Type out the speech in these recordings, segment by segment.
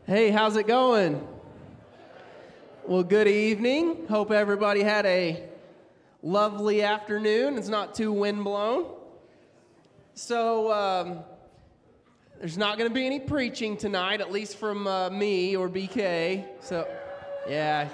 Hey, how's it going? Well, good evening. Hope everybody had a lovely afternoon. It's not too windblown. So, there's not going to be any preaching tonight, at least from me or BK. So, yeah.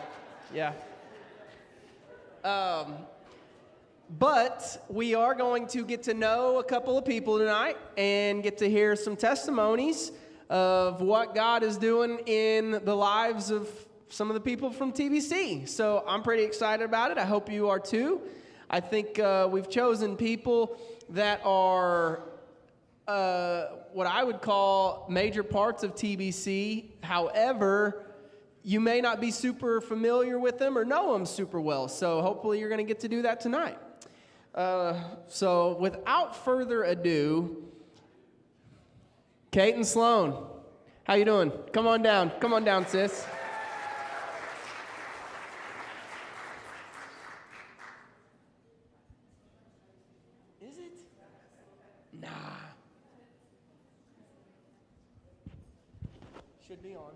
But we are going to get to know a couple of people tonight and get to hear some testimonies of what God is doing in the lives of some of the people from TBC. So I'm pretty excited about it. I hope you are too. I think we've chosen people that are what I would call major parts of TBC. However, you may not be super familiar with them or know them super well. So hopefully you're going to get to do that tonight. So without further ado, Kate and Sloan, how you doing? Come on down, sis. Is it? Nah. Should be on.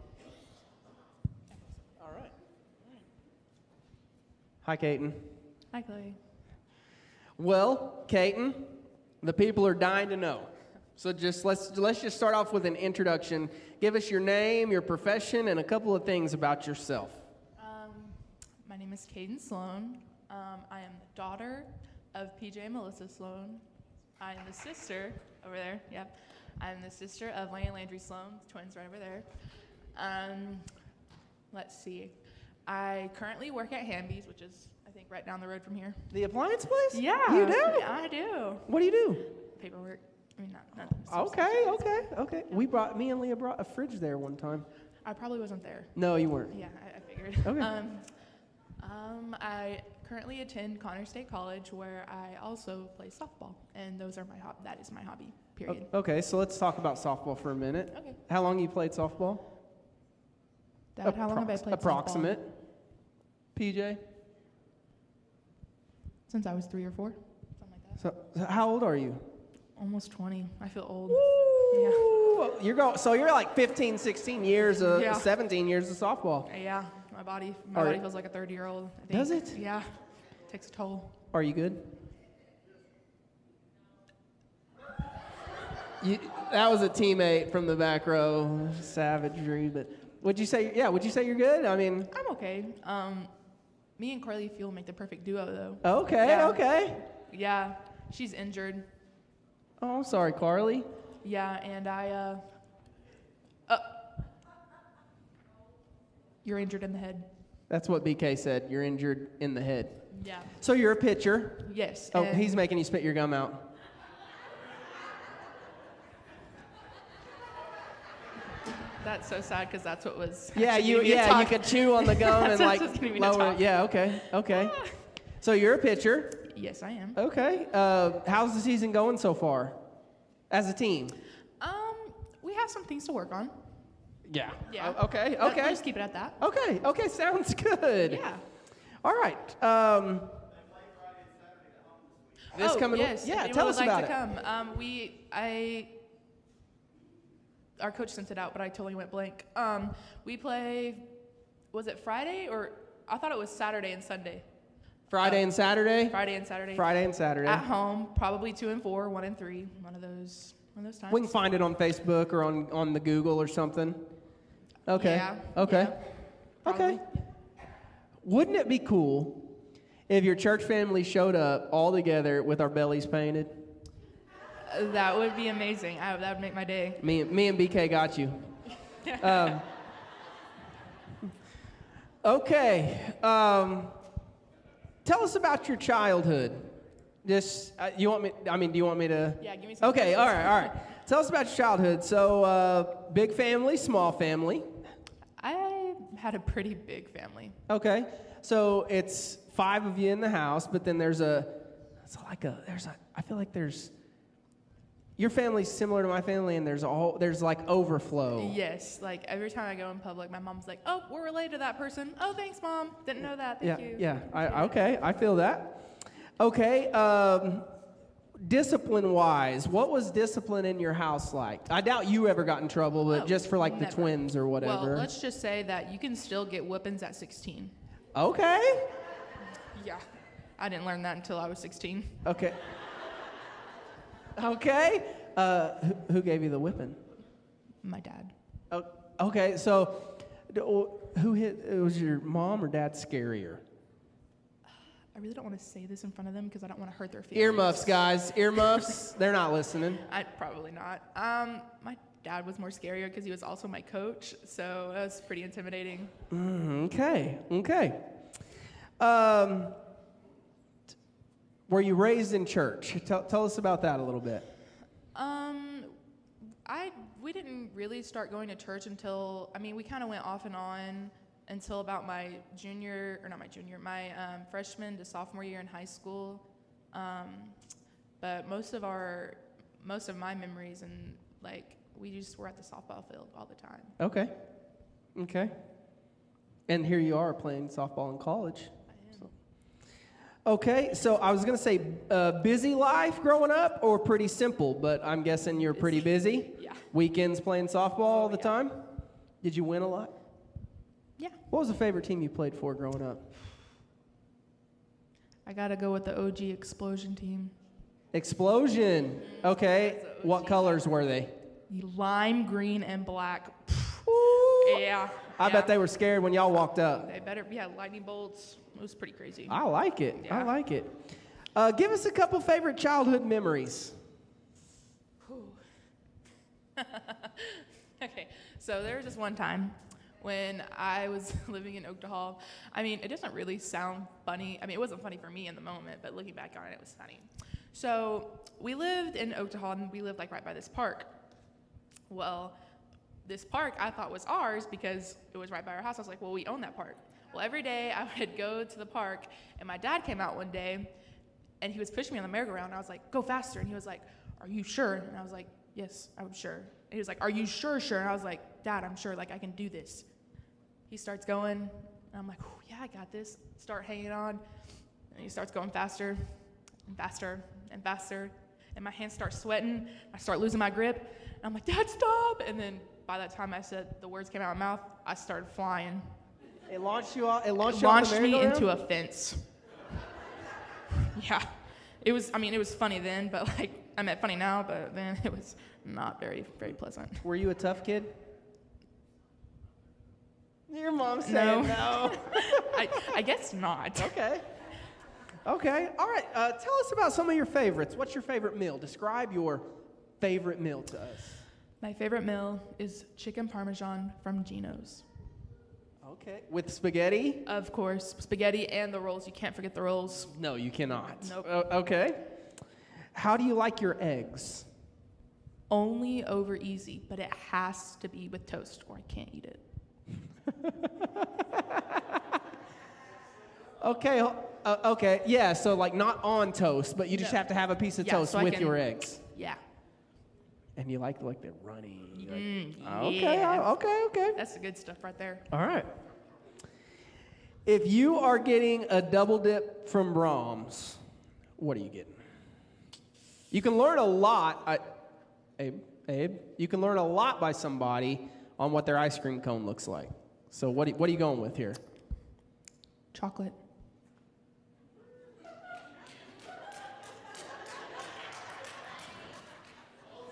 All right. Hi, Kaiten. Hi, Chloe. Well, Kaiten, the people are dying to know. So let's just start off with an introduction. Give us your name, your profession, and a couple of things about yourself. My name is Caden Sloan. I am the daughter of PJ and Melissa Sloan. I am the sister over there. Yep. I'm the sister of Lane and Landry Sloan, twins right over there. Let's see. I currently work at Hamby's, which is, I think, right down the road from here. The appliance place? Yeah. You do? I do. What do you do? Paperwork. I mean, not Okay. Me and Leah brought a fridge there one time. I probably wasn't there. No, you weren't. Yeah, I figured. Okay. I currently attend Connor State College, where I also play softball, and those are that is my hobby, period. Okay, so let's talk about softball for a minute. Okay. How long you played softball? Dad, how long have I played Approximate. softball? PJ? Since I was 3 or 4, something like that. So how old are you? Almost 20. I feel old. Woo! Yeah. So you're like 15, 16 years, 17 years of softball. Yeah, my body feels like a 30-year-old. I think. Does it? Yeah, takes a toll. Are you good? That was a teammate from the back row, savagery. But would you say you're good? I mean, I'm okay. Me and Carly Fuel make the perfect duo, though. Okay. Yeah, she's injured. Oh, I'm sorry, Carly. Yeah, and you're injured in the head. That's what BK said. You're injured in the head. Yeah. So you're a pitcher. Yes. Oh, he's making you spit your gum out. That's so sad because that's what was. Yeah, you could chew on the gum and like lower it. Yeah, okay. So you're a pitcher. Yes, I am. Okay. How's the season going so far as a team? We have some things to work on. Yeah. Okay. We'll just keep it at that. Okay, sounds good. Yeah. All right. Yes. Yeah, if tell us would like about to come. Our coach sent it out, but I totally went blank. We play, was it Friday or I thought it was Saturday and Sunday. Friday and Saturday. At home, probably 2 and 4, 1 and 3, one of those times. We can find it on Facebook or on the Google or something. Okay. Yeah. Okay. Yeah, okay. Wouldn't it be cool if your church family showed up all together with our bellies painted? That would be amazing. That would make my day. Me and BK got you. Okay. Tell us about your childhood. Just, do you want me to? Yeah, give me some. Okay, all right. Tell us about your childhood. So, big family, small family? I had a pretty big family. Okay. So it's 5 of you in the house, but then I feel like your family's similar to my family, and there's like overflow. Yes, like every time I go in public, my mom's like, "Oh, we're related to that person. Oh, thanks, Mom. Didn't know that. Thank you." Yeah. I feel that. Okay. discipline-wise, what was discipline in your house like? I doubt you ever got in trouble, but just for like the Never. twins or whatever. Well, let's just say that you can still get whoopings at 16. Okay. Yeah. I didn't learn that until I was 16. Okay. Okay. Who gave you the whipping? My dad. Oh, okay, so who hit? Was your mom or dad scarier? I really don't want to say this in front of them because I don't want to hurt their feelings. Earmuffs, guys. Earmuffs. They're not listening. Probably not. My dad was more scarier because he was also my coach, so that was pretty intimidating. Okay. Were you raised in church? Tell us about that a little bit. We didn't really start going to church until, we kind of went off and on until about my freshman to sophomore year in high school. But most of my memories and we just were at the softball field all the time. Okay. And here you are playing softball in college. I am. Okay, so I was going to say busy life growing up or pretty simple, but I'm guessing you're pretty busy. Yeah. Weekends playing softball all the time? Did you win a lot? Yeah. What was the favorite team you played for growing up? I got to go with the OG Explosion team. Explosion. Okay. What colors were they? Lime, green, and black. Ooh. Yeah. I bet they were scared when y'all walked up. They better, lightning bolts. It was pretty crazy. I like it. Yeah. I like it. Give us a couple favorite childhood memories. Okay, so there was this one time when I was living in Oakdahall. It doesn't really sound funny. It wasn't funny for me in the moment, but looking back on it, it was funny. So we lived in Oakdahall, and we lived right by this park. Well, this park I thought was ours because it was right by our house. I was like, well, we own that park. Well, every day I would go to the park, and my dad came out one day, and he was pushing me on the merry-go-round. I was like, go faster. And he was like, are you sure? And I was like, yes, I'm sure. And he was like, are you sure? And I was like, Dad, I'm sure. I can do this. He starts going, and I'm like, yeah, I got this. Start hanging on. And he starts going faster and faster and faster. And my hands start sweating. I start losing my grip. And I'm like, Dad, stop. And then by that time I said the words came out of my mouth, I started flying. It launched you off. It launched me into a fence. Yeah, it was funny then, but funny now, but then it was not very, very pleasant. Were you a tough kid? Your mom's saying no. I guess not. Okay. All right. Tell us about some of your favorites. What's your favorite meal? Describe your favorite meal to us. My favorite meal is chicken parmesan from Gino's. Okay. With spaghetti? Of course. Spaghetti and the rolls. You can't forget the rolls. No, you cannot. Nope. Okay. How do you like your eggs? Only over easy, but it has to be with toast or I can't eat it. Okay. Yeah, so not on toast, but you just have to have a piece of toast with your eggs. Yeah. And you like the runny. Yeah. Okay. That's the good stuff right there. All right. If you are getting a double dip from Brahms, what are you getting? You can learn a lot. Abe, you can learn a lot by somebody on what their ice cream cone looks like. So what are you going with here? Chocolate.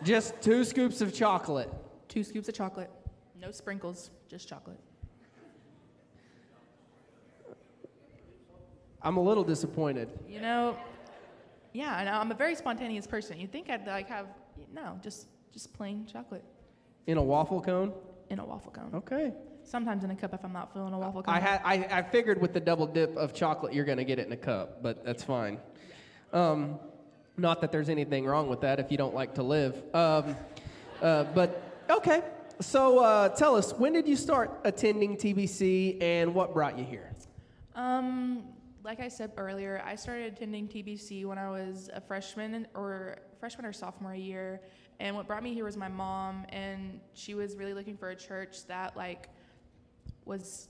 Just 2 scoops of chocolate. 2 scoops of chocolate. No sprinkles, just chocolate. I'm a little disappointed. Yeah, I know. I'm a very spontaneous person. You'd think I'd have, just plain chocolate. In a waffle cone? In a waffle cone. Okay. Sometimes in a cup if I'm not feeling a waffle cone. I figured with the double dip of chocolate you're going to get it in a cup, but that's fine. Not that there's anything wrong with that if you don't like to live. But, okay. So tell us, when did you start attending TBC and what brought you here? Like I said earlier, I started attending TBC when I was a freshman or sophomore year. And what brought me here was my mom, and she was really looking for a church that was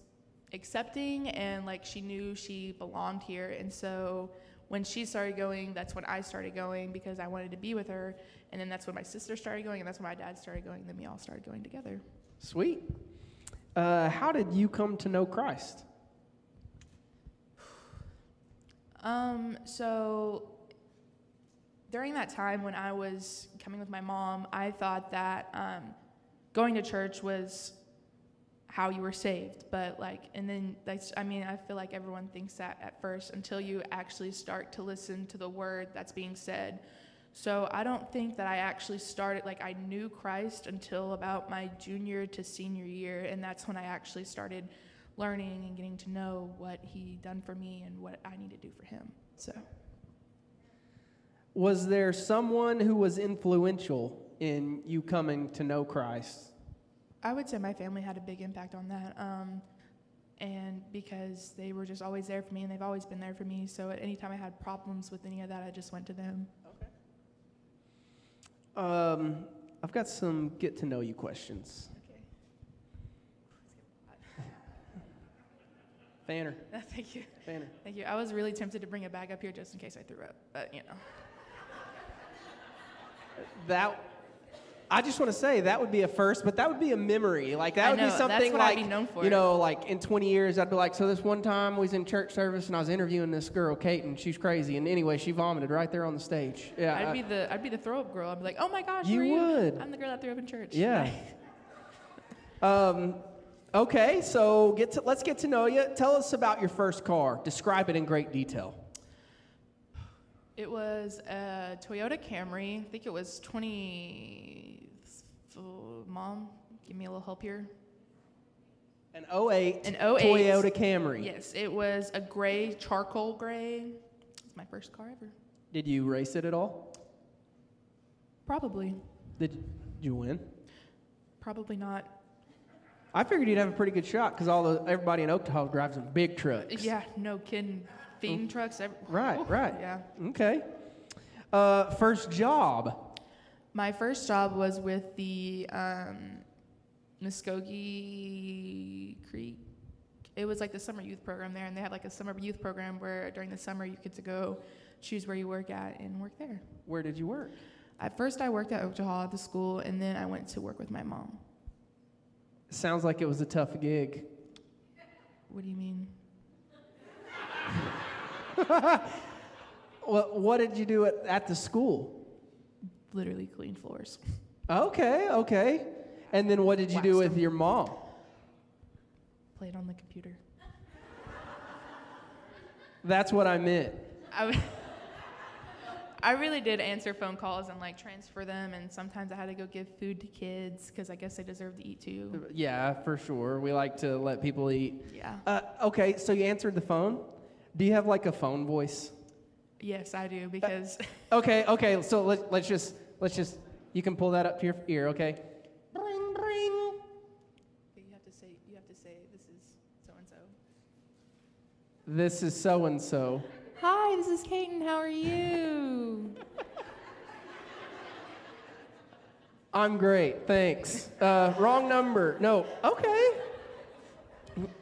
accepting and she knew she belonged here. And so when she started going, that's when I started going because I wanted to be with her. And then that's when my sister started going, and that's when my dad started going, and then we all started going together. Sweet. How did you come to know Christ? So during that time when I was coming with my mom, I thought that going to church was how you were saved. But and then I feel like everyone thinks that at first until you actually start to listen to the word that's being said. So I don't think that I actually started, I knew Christ until about my junior to senior year, and that's when I actually started learning and getting to know what he done for me and what I need to do for him. So, was there someone who was influential in you coming to know Christ? I would say my family had a big impact on that, and because they were just always there for me, and they've always been there for me, so at any time I had problems with any of that, I just went to them. Okay. I've got some get-to-know-you questions. Okay. Fanner. Thank you. Fanner. Thank you. I was really tempted to bring a bag up here just in case I threw up, but I just want to say that would be a first, but that would be a memory. That would be something that's what I'd be known for. In 20 years, I'd be like, so this one time we was in church service and I was interviewing this girl, Kate, and she's crazy. And anyway, she vomited right there on the stage. Yeah, I'd be the throw up girl. I'd be like, oh my gosh, you would. I'm the girl that threw up in church. Yeah. Okay, so let's get to know you. Tell us about your first car. Describe it in great detail. It was a Toyota Camry. I think it was 20. Mom, give me a little help here. An 08 Toyota Camry. Yes, it was a gray, charcoal gray. It's my first car ever. Did you race it at all? Probably. Did you win? Probably not. I figured you'd have a pretty good shot because everybody in Oklahoma drives some big trucks. Yeah, no kidding. Feeding trucks. Right. Yeah. Okay. First job. My first job was with the Muskogee Creek. It was the summer youth program there, and they had a summer youth program where during the summer you get to go choose where you work at and work there. Where did you work? At first I worked at Oklahoma at the school, and then I went to work with my mom. Sounds like it was a tough gig. What do you mean? Well, what did you do at the school? Literally clean floors. Okay. And then what did you do with your mom? Played on the computer. That's what I meant. I really did answer phone calls and transfer them, and sometimes I had to go give food to kids because I guess they deserve to eat too. Yeah, for sure. We like to let people eat. Yeah. Okay, so you answered the phone. Do you have a phone voice? Yes, I do because. Okay. So let's just. You can pull that up to your ear, okay? Bring. You have to say. This is so and so. This is so and so. Hi, this is Kaiten. How are you? I'm great, thanks. Wrong number. No, okay.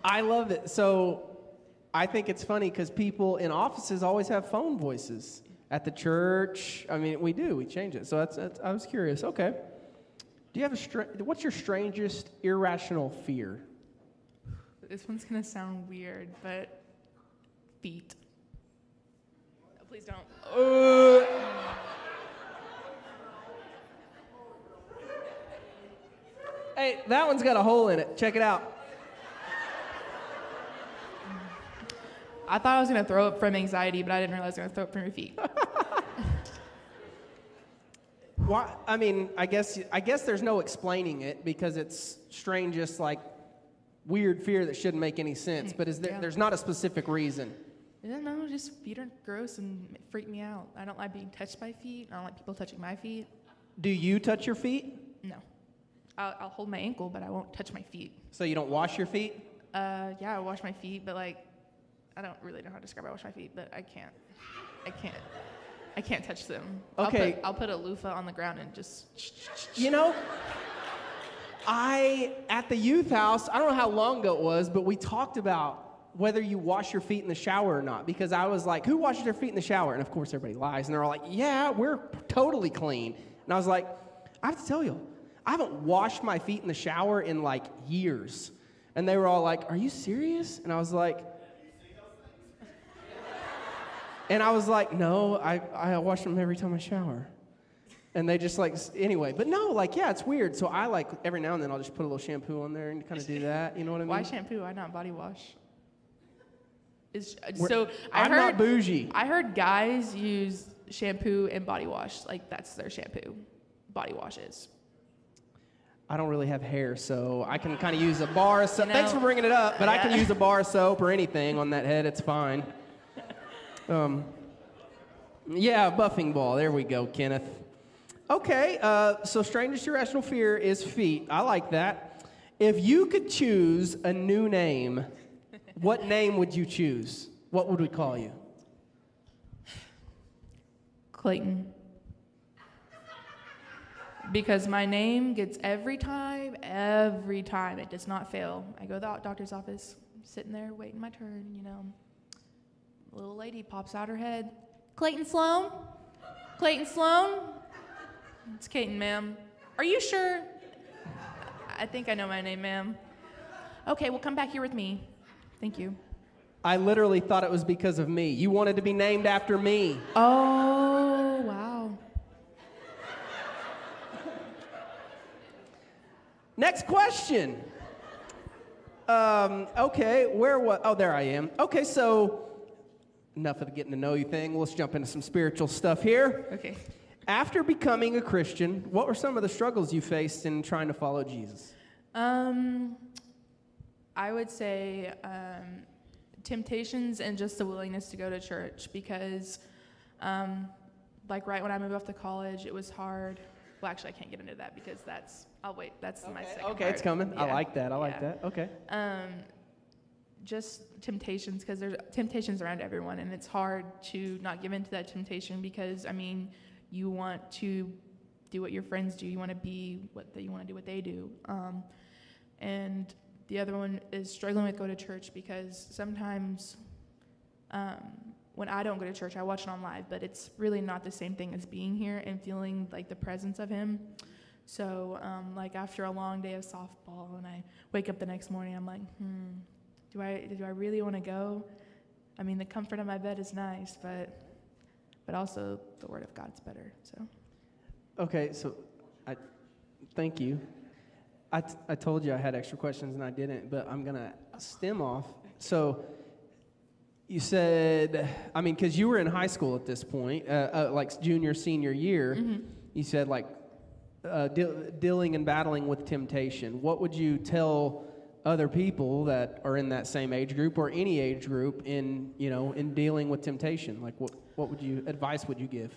I love it. So I think it's funny because people in offices always have phone voices. At the church, we change it. So that's I was curious. Okay. Do you have what's your strangest irrational fear? This one's gonna sound weird, but feet. No, please don't. Hey, that one's got a hole in it. Check it out. I thought I was going to throw up from anxiety, but I didn't realize I was going to throw up from your feet. Why? I guess there's no explaining it because it's strangest, weird fear that shouldn't make any sense. But there's not a specific reason? No, just feet are gross and freak me out. I don't like being touched by feet. I don't like people touching my feet. Do you touch your feet? No. I'll hold my ankle, but I won't touch my feet. So you don't wash your feet? Yeah, I wash my feet, but I don't really know how to describe I wash my feet, but I can't touch them. Okay. I'll put a loofah on the ground and just. At the youth house, I don't know how long ago it was, but we talked about whether you wash your feet in the shower or not, because I was like, who washes their feet in the shower? And of course everybody lies, and they're all like, yeah, we're totally clean. And I was like, I have to tell you, I haven't washed my feet in the shower in like years. And they were all like, are you serious? And I was like, no, I wash them every time I shower. And they just like, anyway, but no, like, yeah, it's weird. So I like, every now and then I'll just put a little shampoo on there and kind of do that. You know what I mean? Why shampoo? Why not body wash? I'm not bougie. I heard guys use shampoo and body wash. Like, that's their shampoo. Body washes. I don't really have hair, so I can kind of use a bar of soap. You know, Thanks for bringing it up, but I can use a bar of soap or anything on that head. It's fine. Yeah, buffing ball. There we go, Kenneth. Okay, so strangest irrational fear is feet. I like that. If you could choose a new name, what name would you choose? What would we call you? Clayton. Because my name gets every time, it does not fail. I go to the doctor's office, I'm sitting there waiting my turn, you know. A little lady pops out her head. Clayton Sloan? Clayton Sloan? It's Clayton, ma'am. Are you sure? I think I know my name, ma'am. Okay, well, come back here with me. Thank you. I literally thought it was because of me. You wanted to be named after me. Oh, wow. Next question. Okay, oh, there I am. Okay, so enough of the getting to know you thing. Let's jump into some spiritual stuff here. Okay. After becoming a Christian, what were some of the struggles you faced in trying to follow Jesus? I would say temptations and just the willingness to go to church because, like right when I moved off to college, it was hard. Well, actually, I can't get into that because I'll wait. That's my second part. Okay, it's coming. Yeah. I like that. I like that. Okay. Just temptations because there's temptations around everyone, and it's hard to not give in to that temptation because, I mean, you want to do what your friends do. You want to be you want to do what they do. And the other one is struggling with go to church because sometimes when I don't go to church, I watch it on live, but it's really not the same thing as being here and feeling like the presence of him. So like after a long day of softball and I wake up the next morning, I'm like, do I really want to go? I mean, the comfort of my bed is nice, but also the Word of God's better. So. Okay, so thank you. I told you I had extra questions and I didn't, but I'm gonna stem off. So you said, I mean, because you were in high school at this point, like junior, senior year. Mm-hmm. You said like dealing and battling with temptation. What would you tell other people that are in that same age group or any age group in dealing with temptation? Like what advice would you give?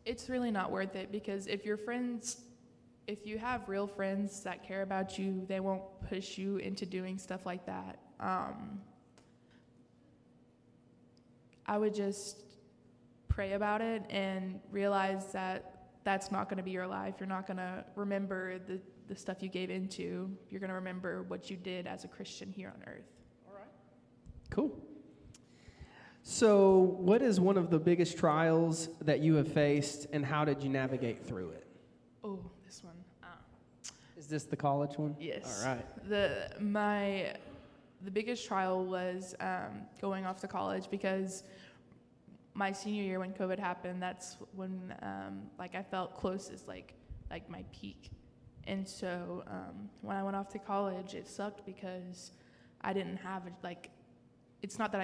It's really not worth it because if you have real friends that care about you, they won't push you into doing stuff like that. I would just pray about it and realize that that's not going to be your life. You're not going to remember the stuff you gave into. You're going to remember what you did as a Christian here on earth. All right. Cool. So what is one of the biggest trials that you have faced, and how did you navigate through it? Oh, this one. Is this the college one? Yes. All right. The biggest trial was going off to college because my senior year when COVID happened, that's when I felt close as like my peak. And so when I went off to college, it sucked because I didn't have it's not that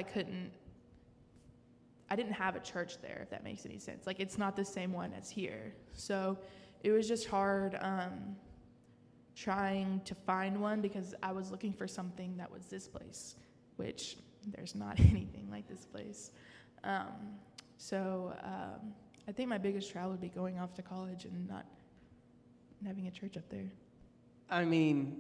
I didn't have a church there, if that makes any sense. Like, it's not the same one as here. So it was just hard trying to find one because I was looking for something that was this place, which there's not anything like this place. So I think my biggest trial would be going off to college and not having a church up there. I mean,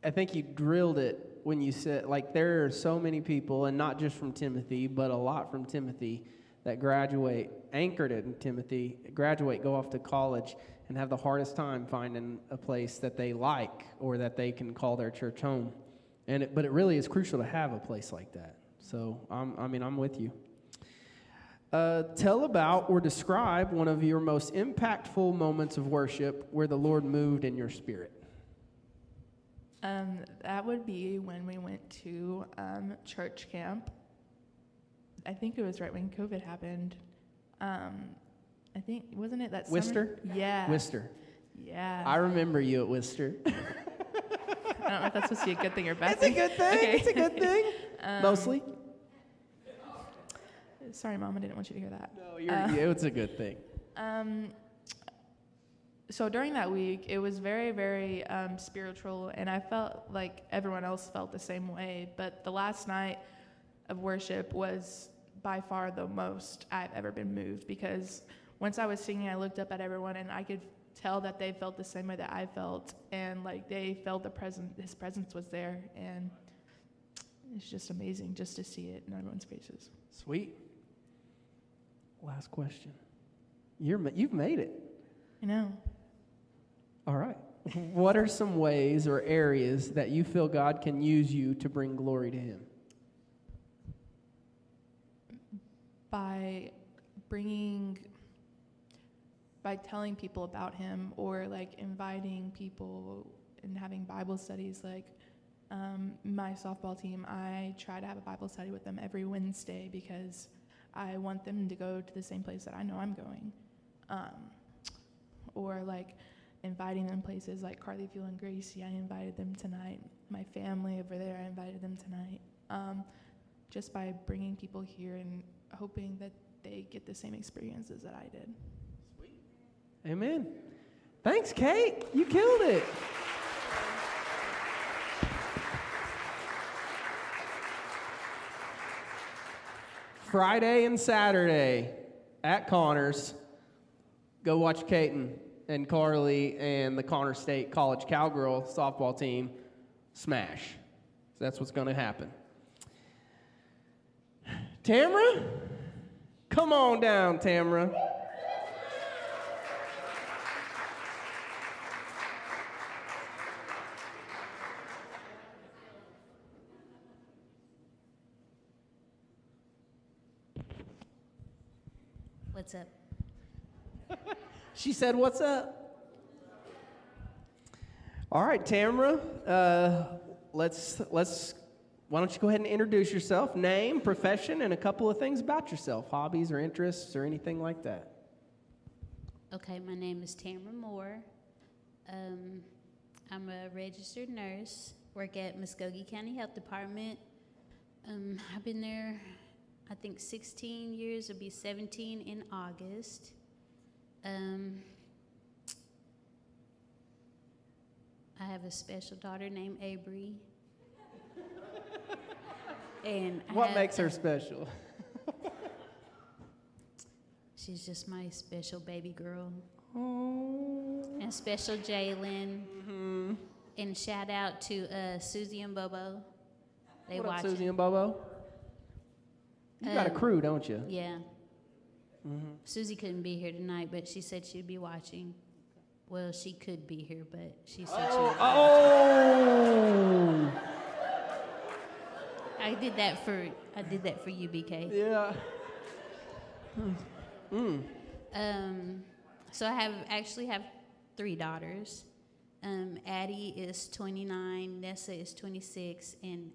I think you drilled it when you said, like, there are so many people, and not just from Timothy, but a lot from Timothy, that graduate, anchored in Timothy, graduate, go off to college, and have the hardest time finding a place that they like or that they can call their church home. But it really is crucial to have a place like that. So, I'm with you. Tell about or describe one of your most impactful moments of worship where the Lord moved in your spirit. That would be when we went to church camp. I think it was right when COVID happened. I think, wasn't it that Worcester? summer? Yeah. Worcester. Yeah. I remember you at Worcester. I don't know if that's supposed to be a good thing or bad It's thing. a good thing. Okay. It's a good thing. Mostly. Sorry, Mom, I didn't want you to hear that. No, it's a good thing. So during that week, it was very, very spiritual, and I felt like everyone else felt the same way. But the last night of worship was by far the most I've ever been moved, because once I was singing, I looked up at everyone, and I could tell that they felt the same way that I felt, and like they felt His presence was there, and it's just amazing just to see it in everyone's faces. Sweet. Last question. You've made it. I know. All right. What are some ways or areas that you feel God can use you to bring glory to Him? By telling people about Him, or like inviting people and having Bible studies. Like my softball team, I try to have a Bible study with them every Wednesday because I want them to go to the same place that I know I'm going. Or like inviting them places like Carly, Fuel, and Gracie. I invited them tonight. My family over there, I invited them tonight. Just by bringing people here and hoping that they get the same experiences that I did. Sweet. Amen. Thanks, Kate. You killed it. Friday and Saturday at Connors, go watch Caton and Carly and the Connor State College Cowgirl softball team smash. So that's what's going to happen. Tamara? Come on down, Tamara. What's up? She said, "What's up?" All right, Tamara. Why don't you go ahead and introduce yourself, name, profession, and a couple of things about yourself, hobbies or interests or anything like that. Okay, my name is Tamara Moore. I'm a registered nurse, work at Muskogee County Health Department. I've been there, I think 16 years, it'll be 17 in August. I have a special daughter named Avery. And What makes her special? She's just my special baby girl. Oh. And special Jalen. Mm-hmm. And shout out to Susie and Bobo. They What up, watching. Susie and Bobo? You got a crew, don't you? Yeah. Mm-hmm. Susie couldn't be here tonight, but she said she'd be watching. Well, she could be here, but she said she would. Oh! I did that for you, BK. Yeah. So I actually have 3 daughters. Addie is 29, Nessa is 26, and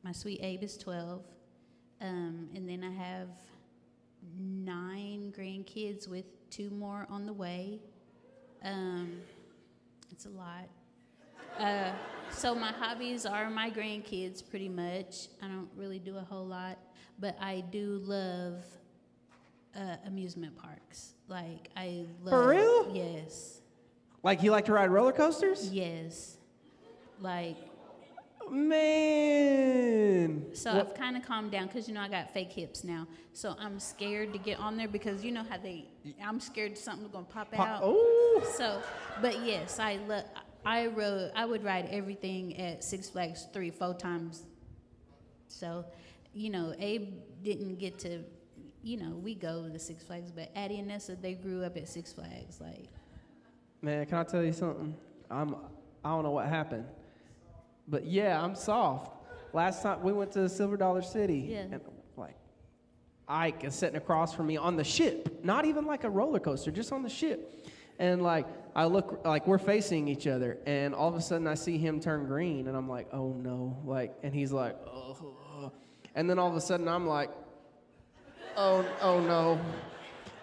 my sweet Abe is 12. And then I have 9 grandkids with 2 more on the way. It's a lot. So my hobbies are my grandkids, pretty much. I don't really do a whole lot, but I do love amusement parks. Like, I love... For real? Yes. Like you like to ride roller coasters? Yes. Like... Man. So I've kind of calmed down because, I got fake hips now. So I'm scared to get on there because you know how I'm scared something's going to pop out. Oh. So, but yes, I would ride everything at Six Flags 3-4 times. So, Abe didn't get to, we go to Six Flags, but Addie and Nessa, they grew up at Six Flags. Like, Man, can I tell you something? I don't know what happened, But yeah, I'm soft. Last time we went to Silver Dollar City, Yeah. and like Ike is sitting across from me on the ship, not even like a roller coaster, just on the ship. And like I look, like we're facing each other, and all of a sudden I see him turn green, and I'm like, oh no, like, and he's like, oh, and then all of a sudden I'm like, oh no,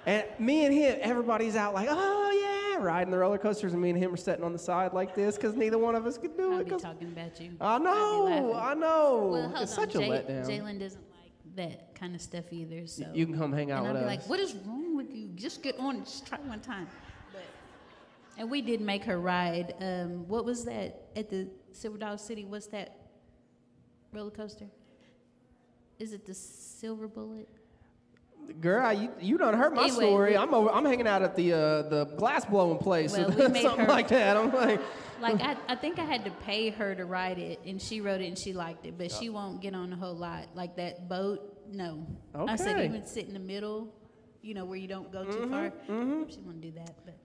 and me and him, everybody's out like, oh yeah, riding the roller coasters, and me and him are sitting on the side like this because neither one of us could do I'll it. be 'Cause talking about you. I I'll be know, laughing. I know. Well, hold It's on. such a letdown. Jalen doesn't like that kind of stuff either. So You can come hang out and with I'll be us. like, what is wrong with you? Just get on. Just try one time. But, and we did make her ride. What was that at the Silver Dollar City? What's that roller coaster? Is it the Silver Bullet? Girl, you done heard my Anyway, story. I'm hanging out at the glass blowing place Well, or we made something her- like that. I'm like, Like I think I had to pay her to ride it, and she rode it and she liked it, but she won't get on a whole lot. Like that boat, no. I said Okay. even sit in the middle, where you don't go too far. She won't do that, but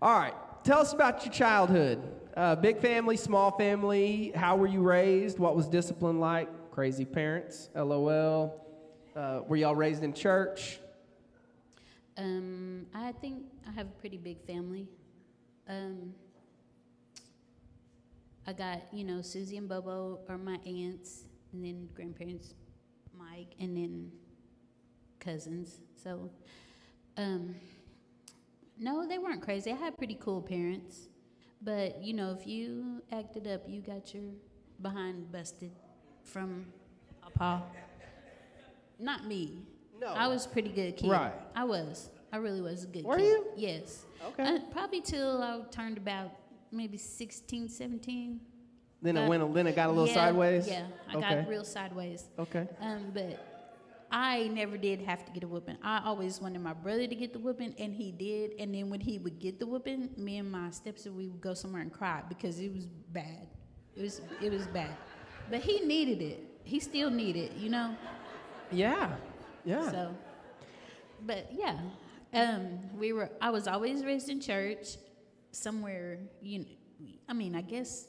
all right, tell us about your childhood. Big family, small family. How were you raised? What was discipline like? Crazy parents, LOL. Were y'all raised in church? I think I have a pretty big family. I got, Susie and Bobo are my aunts, and then grandparents, Mike, and then cousins. So, no, they weren't crazy. I had pretty cool parents. But, if you acted up, you got your behind busted from Papa. Not me. No. I was a pretty good kid. Right. I was. I really was a good Were kid. you? Yes. Okay. Probably till I turned about maybe 16, 17. Then it got a little Yeah, sideways? Yeah, I Okay. got real sideways. Okay. But I never did have to get a whooping. I always wanted my brother to get the whooping, and he did. And then when he would get the whooping, me and my stepsister, we would go somewhere and cry because it was bad. It was bad. But he needed it. He still needed it, Yeah. So, but yeah, I was always raised in church somewhere, I guess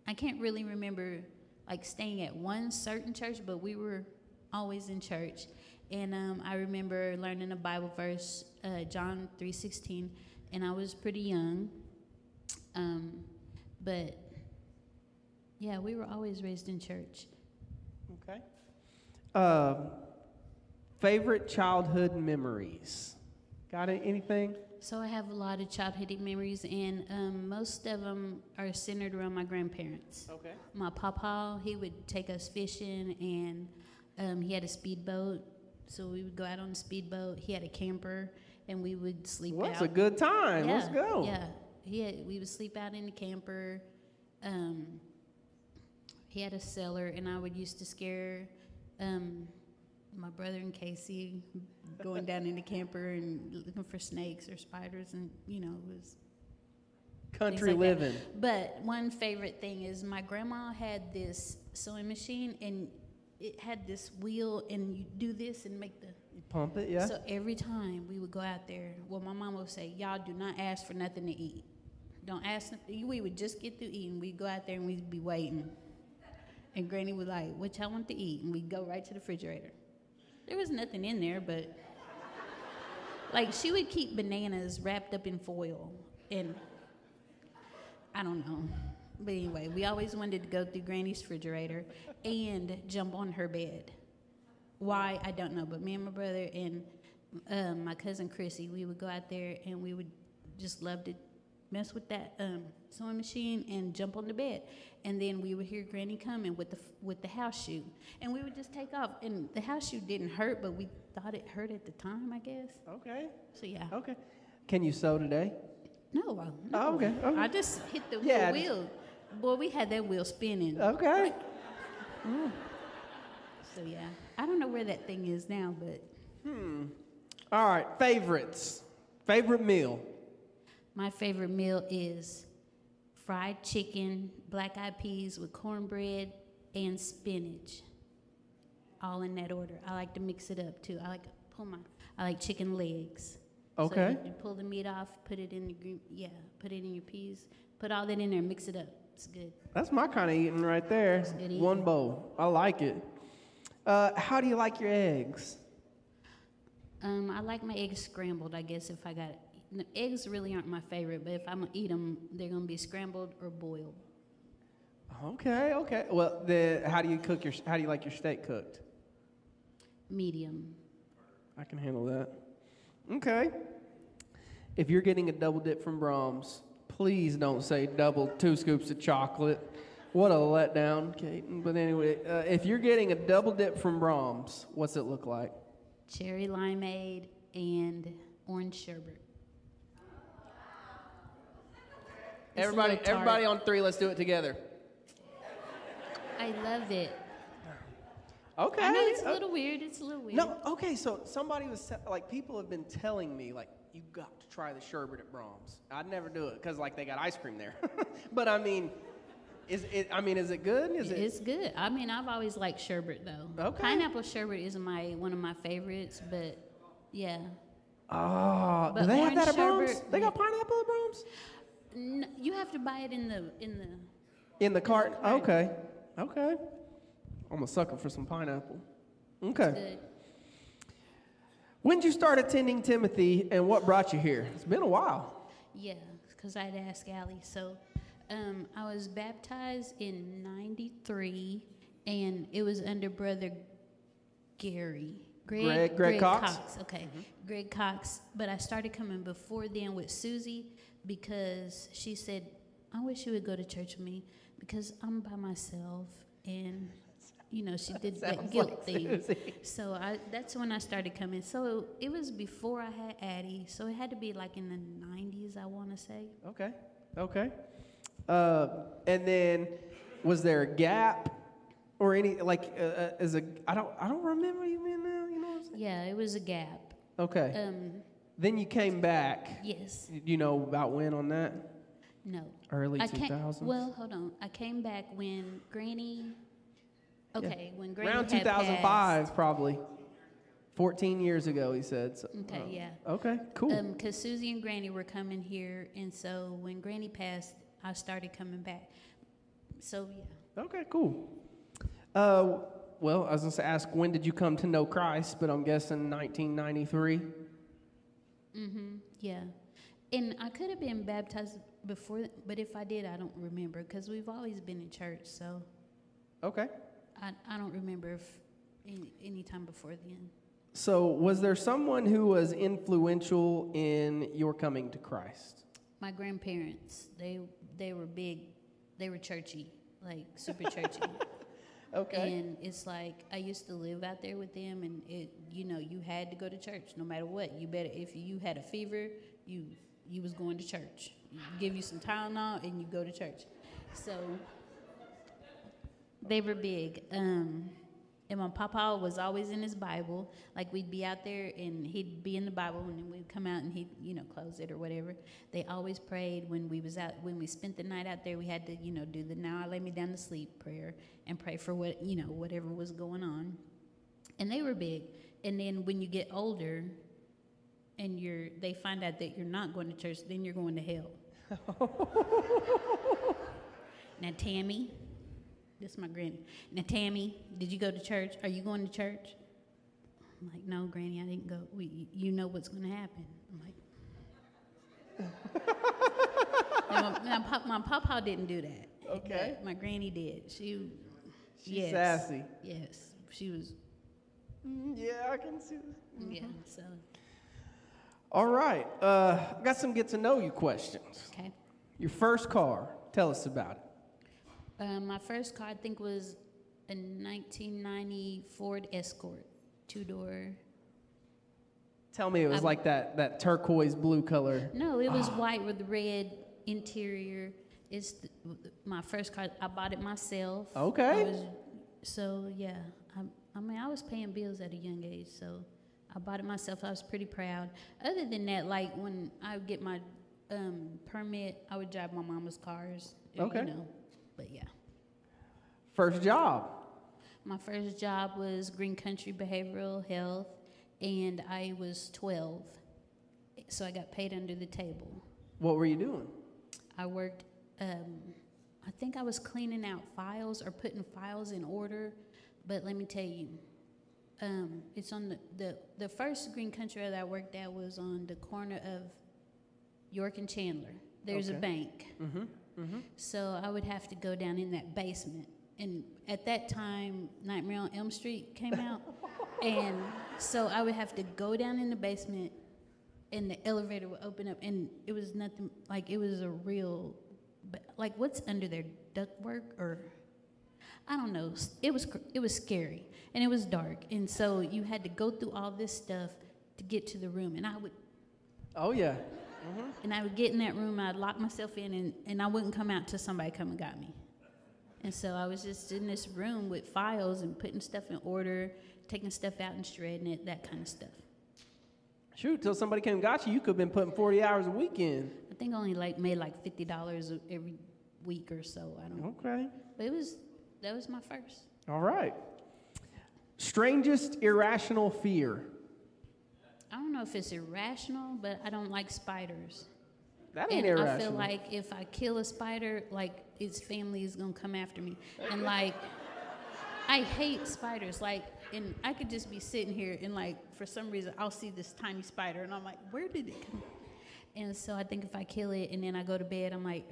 I can't really remember like staying at one certain church, but we were always in church. And I remember learning a Bible verse, John 3:16, and I was pretty young. But yeah, we were always raised in church. Okay. Favorite childhood memories? Got anything? So I have a lot of childhood memories, and most of them are centered around my grandparents. Okay. My papa, he would take us fishing, and he had a speedboat, so we would go out on the speedboat. He had a camper, and we would sleep out. What's a good time? Yeah, Let's go. Yeah, we would sleep out in the camper. He had a cellar, and I would used to scare my brother and Casey going down in the camper and looking for snakes or spiders, and it was Country things like that. living. But one favorite thing is my grandma had this sewing machine, and it had this wheel, and you do this and make the. You pump it, yeah? So every time we would go out there, my mom would say, "Y'all do not ask for nothing to eat. Don't ask." We would just get through eating. We'd go out there and we'd be waiting. And Granny was like, "What y'all want to eat?" And we'd go right to the refrigerator. There was nothing in there, but like she would keep bananas wrapped up in foil, and I don't know. But anyway, we always wanted to go through Granny's refrigerator and jump on her bed. Why, I don't know, but me and my brother and my cousin Chrissy, we would go out there and we would just love to mess with that sewing machine and jump on the bed. And then we would hear Granny coming with the house shoe. And we would just take off. And the house shoe didn't hurt, but we thought it hurt at the time, I guess. Okay. So, yeah. Okay. Can you sew today? No. Oh, okay. I just hit the Yeah. wheel. Boy, we had that wheel spinning. Okay. So, yeah. I don't know where that thing is now, but All right. Favorites. Favorite meal. my favorite meal is fried chicken, black-eyed peas with cornbread, and spinach. All in that order. I like to mix it up, too. I like chicken legs. Okay. So you pull the meat off, put it in the green, put it in your peas, put all that in there, mix it up. It's good. That's my kind of eating right there. Good eating. One bowl. I like it. How do you like your eggs? I like my eggs scrambled, I guess, if I got it. No, eggs really aren't my favorite, but if I'm going to eat them, they're going to be scrambled or boiled. Okay. Well, how do you like your steak cooked? Medium. I can handle that. Okay. If you're getting a double dip from Brahms, please don't say double 2 scoops of chocolate. What a letdown, Kaiten. But anyway, if you're getting a double dip from Brahms, what's it look like? Cherry limeade and orange sherbet. It's a little tart. Everybody on 3, let's do it together. I love it. Okay. I know it's a little weird. No, okay, so somebody was, people have been telling me, you got to try the sherbet at Brahms. I'd never do it because, they got ice cream there. But, is it good? It's good. I've always liked sherbet, though. Okay. Pineapple sherbet is one of my favorites, but, yeah. Oh, do they have that at Brahms? They got pineapple at Brahms? You have to buy it in the cart? cart. Okay. I'm a sucker for some pineapple. Okay. Good. When did you start attending Timothy, and what brought you here? It's been a while. Yeah, because I had to ask Allie. So I was baptized in 93, and it was under Brother Gary. Greg Cox? Okay, Greg Cox. But I started coming before then with Susie because she said, I wish you would go to church with me because I'm by myself. And, she did that guilt thing. So that's when I started coming. So it was before I had Addie. So it had to be in the 90s, I want to say. Okay. And then was there a gap or any, I don't remember even now, you know what I'm saying? Yeah, it was a gap. Okay. Then you came back. Yes. You know about when on that? No. Early 2000s? Well, hold on. I came back when Granny... Okay, when Granny around had 2005, passed. probably. 14 years ago, he said. So, Okay, yeah. Okay, cool. Because Susie and Granny were coming here, and so when Granny passed, I started coming back. So, yeah. Okay, cool. Well, I was going to ask, when did you come to know Christ? But I'm guessing 1993? Yeah. And I could have been baptized before, but if I did, I don't remember, because we've always been in church, so. Okay. I don't remember if any time before then. So was there someone who was influential in your coming to Christ? My grandparents, they were big, they were churchy, super churchy. Okay. And it's I used to live out there with them, and you had to go to church no matter what. You better, if you had a fever, you was going to church. You give you some Tylenol and you go to church. So they were big. And my papa was always in his Bible. We'd be out there and he'd be in the Bible, and then we'd come out and he'd, close it or whatever. They always prayed when we when we spent the night out there. We had to, do the "Now I lay me down to sleep" prayer and pray for whatever was going on. And they were big. And then when you get older and they find out that you're not going to church, then you're going to hell. Now, Tammy, this is my granny. Now, Tammy, did you go to church? Are you going to church? I'm like, no, Granny, I didn't go. You know what's going to happen. I'm like, my papa didn't do that. Okay. My granny did. She's yes. Sassy. Yes, she was. Yeah, I can see this. Yeah, so. All right. I got some get to know you questions. Okay. Your first car, tell us about it. My first car, I think, was a 1990 Ford Escort, 2-door. Tell me it was that turquoise blue color. No, it was white with red interior. It's my first car. I bought it myself. Okay. Yeah. I was paying bills at a young age, so I bought it myself. I was pretty proud. Other than that, when I would get my permit, I would drive my mama's cars. Okay. But yeah. First job? My first job was Green Country Behavioral Health, and I was 12. so I got paid under the table. What were you doing? I worked, I think I was cleaning out files or putting files in order, but let me tell you, it's on the first green country that I worked at was on the corner of York and Chandler. There's a bank. So I would have to go down in that basement. And at that time, Nightmare on Elm Street came out. And so I would have to go down in the basement, and the elevator would open up, and it was nothing, like, it was a real, like, what's under there, ductwork, or, I don't know. It was scary, and it was dark, and so you had to go through all this stuff to get to the room, and I would... Oh, yeah. And I would get in that room, I'd lock myself in, and I wouldn't come out till somebody come and got me. And so I was just in this room with files and putting stuff in order, taking stuff out and shredding it, that kind of stuff. Shoot, till somebody came and got you, you could have been putting 40 hours a week in. I think I only made like $50 every week or so. I don't know. Okay. But that was my first. All right. Strangest irrational fear. I don't know if it's irrational, but I don't like spiders. That ain't and irrational. I feel like if I kill a spider, like, its family is gonna come after me. And like, I hate spiders. Like, and I could just be sitting here and like, for some reason, I'll see this tiny spider and I'm like, where did it come? And so I think if I kill it and then I go to bed, I'm like,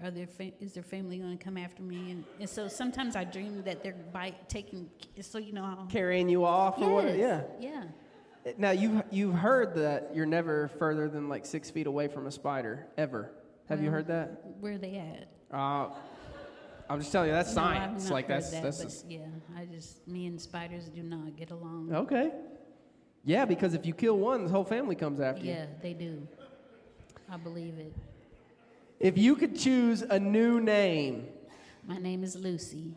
is their family gonna come after me? And so sometimes I dream that they're taking, so you know how. Carrying you off or what? Yeah. Yeah. Now, you've heard that you're never further than like 6 feet away from a spider, ever. Have you heard that? Where are they at? I'm just telling you, that's science. I've not Like heard that's that, that's but yeah. Me and spiders do not get along. Okay. Yeah, because if you kill one, the whole family comes after you. Yeah, they do. I believe it. If you could choose a new name. My name is Lucy.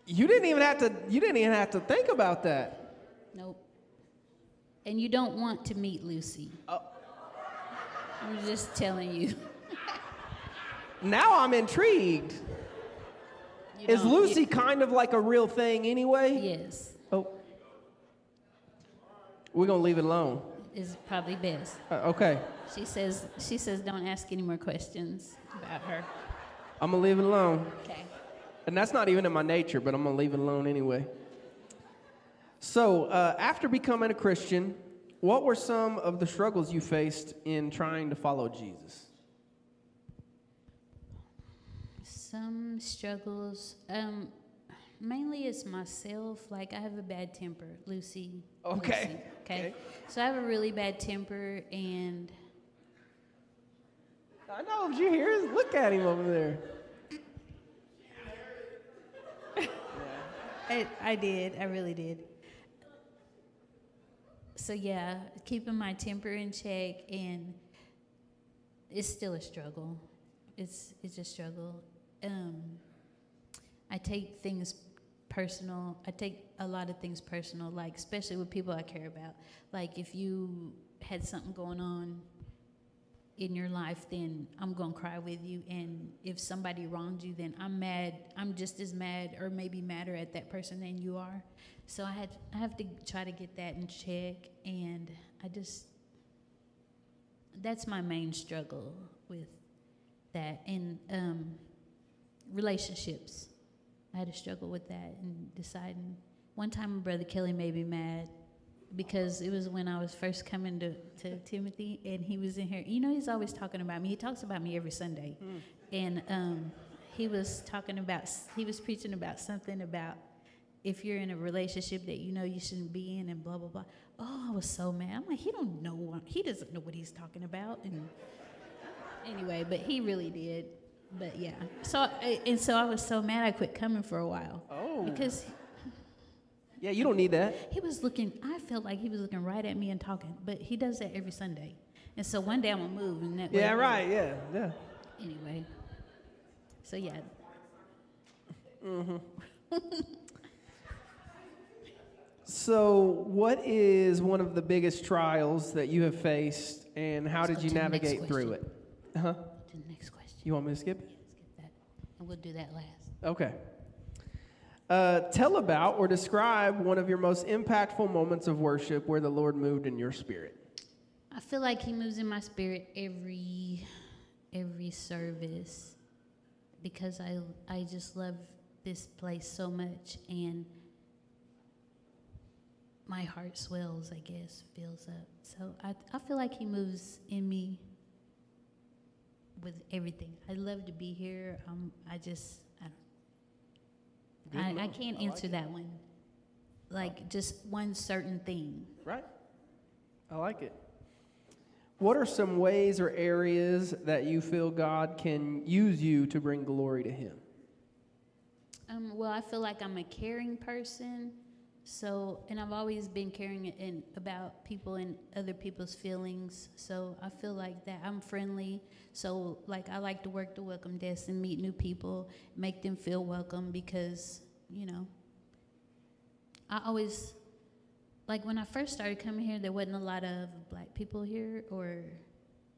You didn't even have to think about that. Nope. And you don't want to meet Lucy. Oh. I'm just telling you. Now I'm intrigued. Is Lucy kind of like a real thing anyway? Yes. Oh. We're going to leave it alone. Is probably best. Okay. She says don't ask any more questions about her. I'm going to leave it alone. Okay. And that's not even in my nature, but I'm going to leave it alone anyway. So, after becoming a Christian, what were some of the struggles you faced in trying to follow Jesus? Some struggles. Mainly it's myself. Like, I have a bad temper, Lucy. Okay. Lucy, okay. So I have a really bad temper, and I know. Did you hear? Look at him over there. I did. I really did. So yeah, keeping my temper in check, and it's still a struggle. It's a struggle. I take things personal. I take a lot of things personal, like especially with people I care about. Like if you had something going on in your life, then I'm gonna cry with you. And if somebody wronged you, then I'm mad. I'm just as mad, or maybe madder at that person than you are. So I have to try to get that in check, and that's my main struggle with that. And relationships, I had to struggle with that and deciding. One time, Brother Kelly made me mad because it was when I was first coming to Timothy, and he was in here. You know, he's always talking about me. He talks about me every Sunday. And he was preaching about something about if you're in a relationship that you know you shouldn't be in, and blah, blah, blah. Oh, I was so mad. I'm like, he doesn't know what he's talking about. And anyway, but he really did. But yeah. So I was so mad I quit coming for a while. Oh. Because yeah, you don't need that. I felt like he was looking right at me and talking, but he does that every Sunday. And so one day I'm going to move. And that way. Yeah, right, yeah. Anyway. So yeah. Mm-hmm. So what is one of the biggest trials that you have faced, and how did you navigate through it? Uh-huh. To the next question. You want me to skip it? Yeah, skip that. And we'll do that last. Okay. Tell about or describe one of your most impactful moments of worship where the Lord moved in your spirit. I feel like he moves in my spirit every service because I just love this place so much, and my heart swells, I guess, fills up. So I feel like he moves in me with everything. I love to be here. I can't answer that one. Like just one certain thing. Right. I like it. What are some ways or areas that you feel God can use you to bring glory to Him? Well, I feel like I'm a caring person. So, and I've always been caring about people and other people's feelings. So I feel like that I'm friendly. So like I like to work the welcome desk and meet new people, make them feel welcome because, I always, like when I first started coming here, there wasn't a lot of black people here or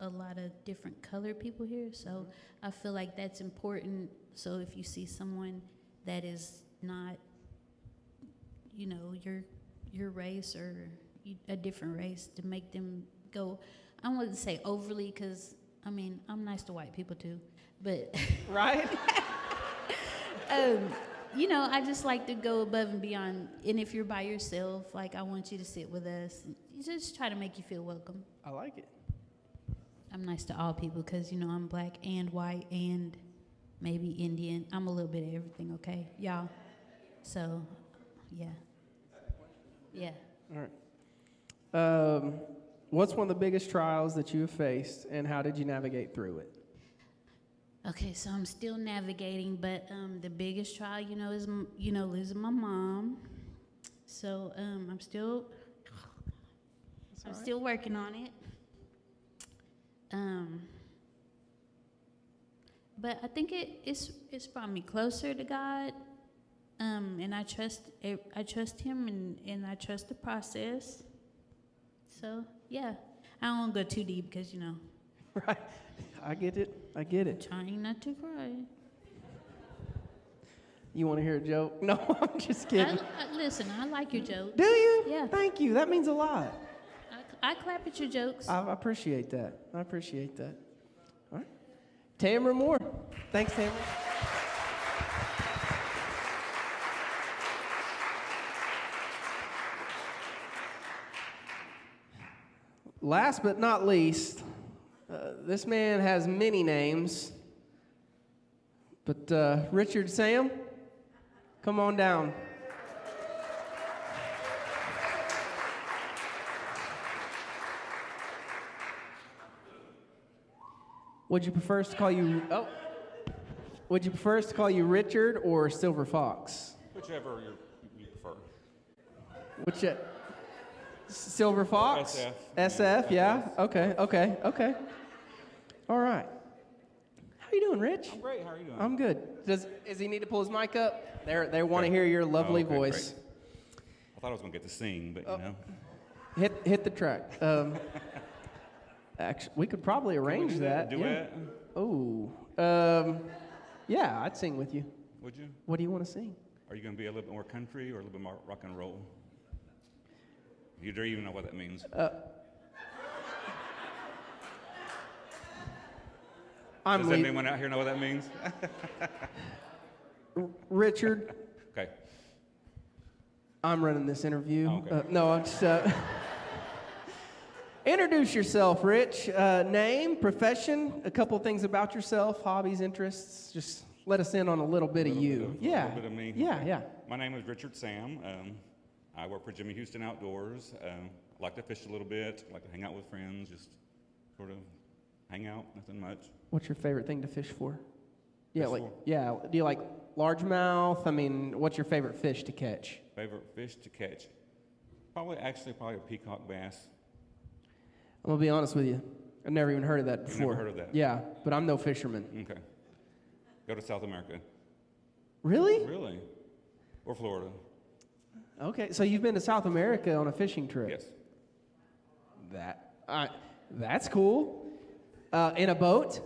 a lot of different colored people here. So I feel like that's important. So if you see someone that is not your race or a different race, to make them go, I wouldn't say overly, because I'm nice to white people too, but right. I just like to go above and beyond. And if you're by yourself, like I want you to sit with us, just try to make you feel welcome. I like it. I'm nice to all people because I'm black and white and maybe Indian. I'm a little bit of everything, okay, y'all? So yeah. All right. What's one of the biggest trials that you have faced, and how did you navigate through it? Okay, so I'm still navigating, but the biggest trial, is losing my mom. So I'm still working on it. But I think it's brought me closer to God. And I trust Him, and I trust the process. So yeah, I don't want to go too deep because Right, I get it. Trying not to cry. You want to hear a joke? No, I'm just kidding. Listen, I like your jokes. Do you? Yeah. Thank you. That means a lot. I clap at your jokes. I appreciate that. All right, Tamara Moore. Thanks, Tamara. Last but not least, this man has many names, but Richard Sam, come on down. Would you prefer us to call you? Would you prefer us to call you Richard or Silver Fox? Whichever you prefer. Which? Silver Fox? SF. Yeah. Okay. All right. How you doing, Rich? I'm great. How are you doing? I'm good. Does he need to pull his mic up? They want to hear your lovely voice. Great. I thought I was going to get to sing, but Hit the track. Actually, we could probably arrange that. Duet? Yeah. Oh. Yeah, I'd sing with you. Would you? What do you want to sing? Are you going to be a little bit more country or a little bit more rock and roll? You don't even know what that means. Does anyone out here know what that means? Richard. Okay. I'm running this interview. Oh, okay. No, I'm just... Introduce yourself, Rich. Name, profession, a couple things about yourself, hobbies, interests. Just let us in on a little bit of you. A little bit of me. Yeah, Okay. yeah. My name is Richard Sam. I work for Jimmy Houston Outdoors. I like to fish a little bit. I like to hang out with friends, just sort of hang out, nothing much. What's your favorite thing to fish for? Fish Do you like largemouth? What's your favorite fish to catch? Favorite fish to catch? Probably a peacock bass. I'm gonna be honest with you. I've never even heard of that before. Never heard of that? Yeah, but I'm no fisherman. Okay. Go to South America. Really? Really? Or Florida. Okay, so you've been to South America on a fishing trip? Yes. That's cool. In a boat?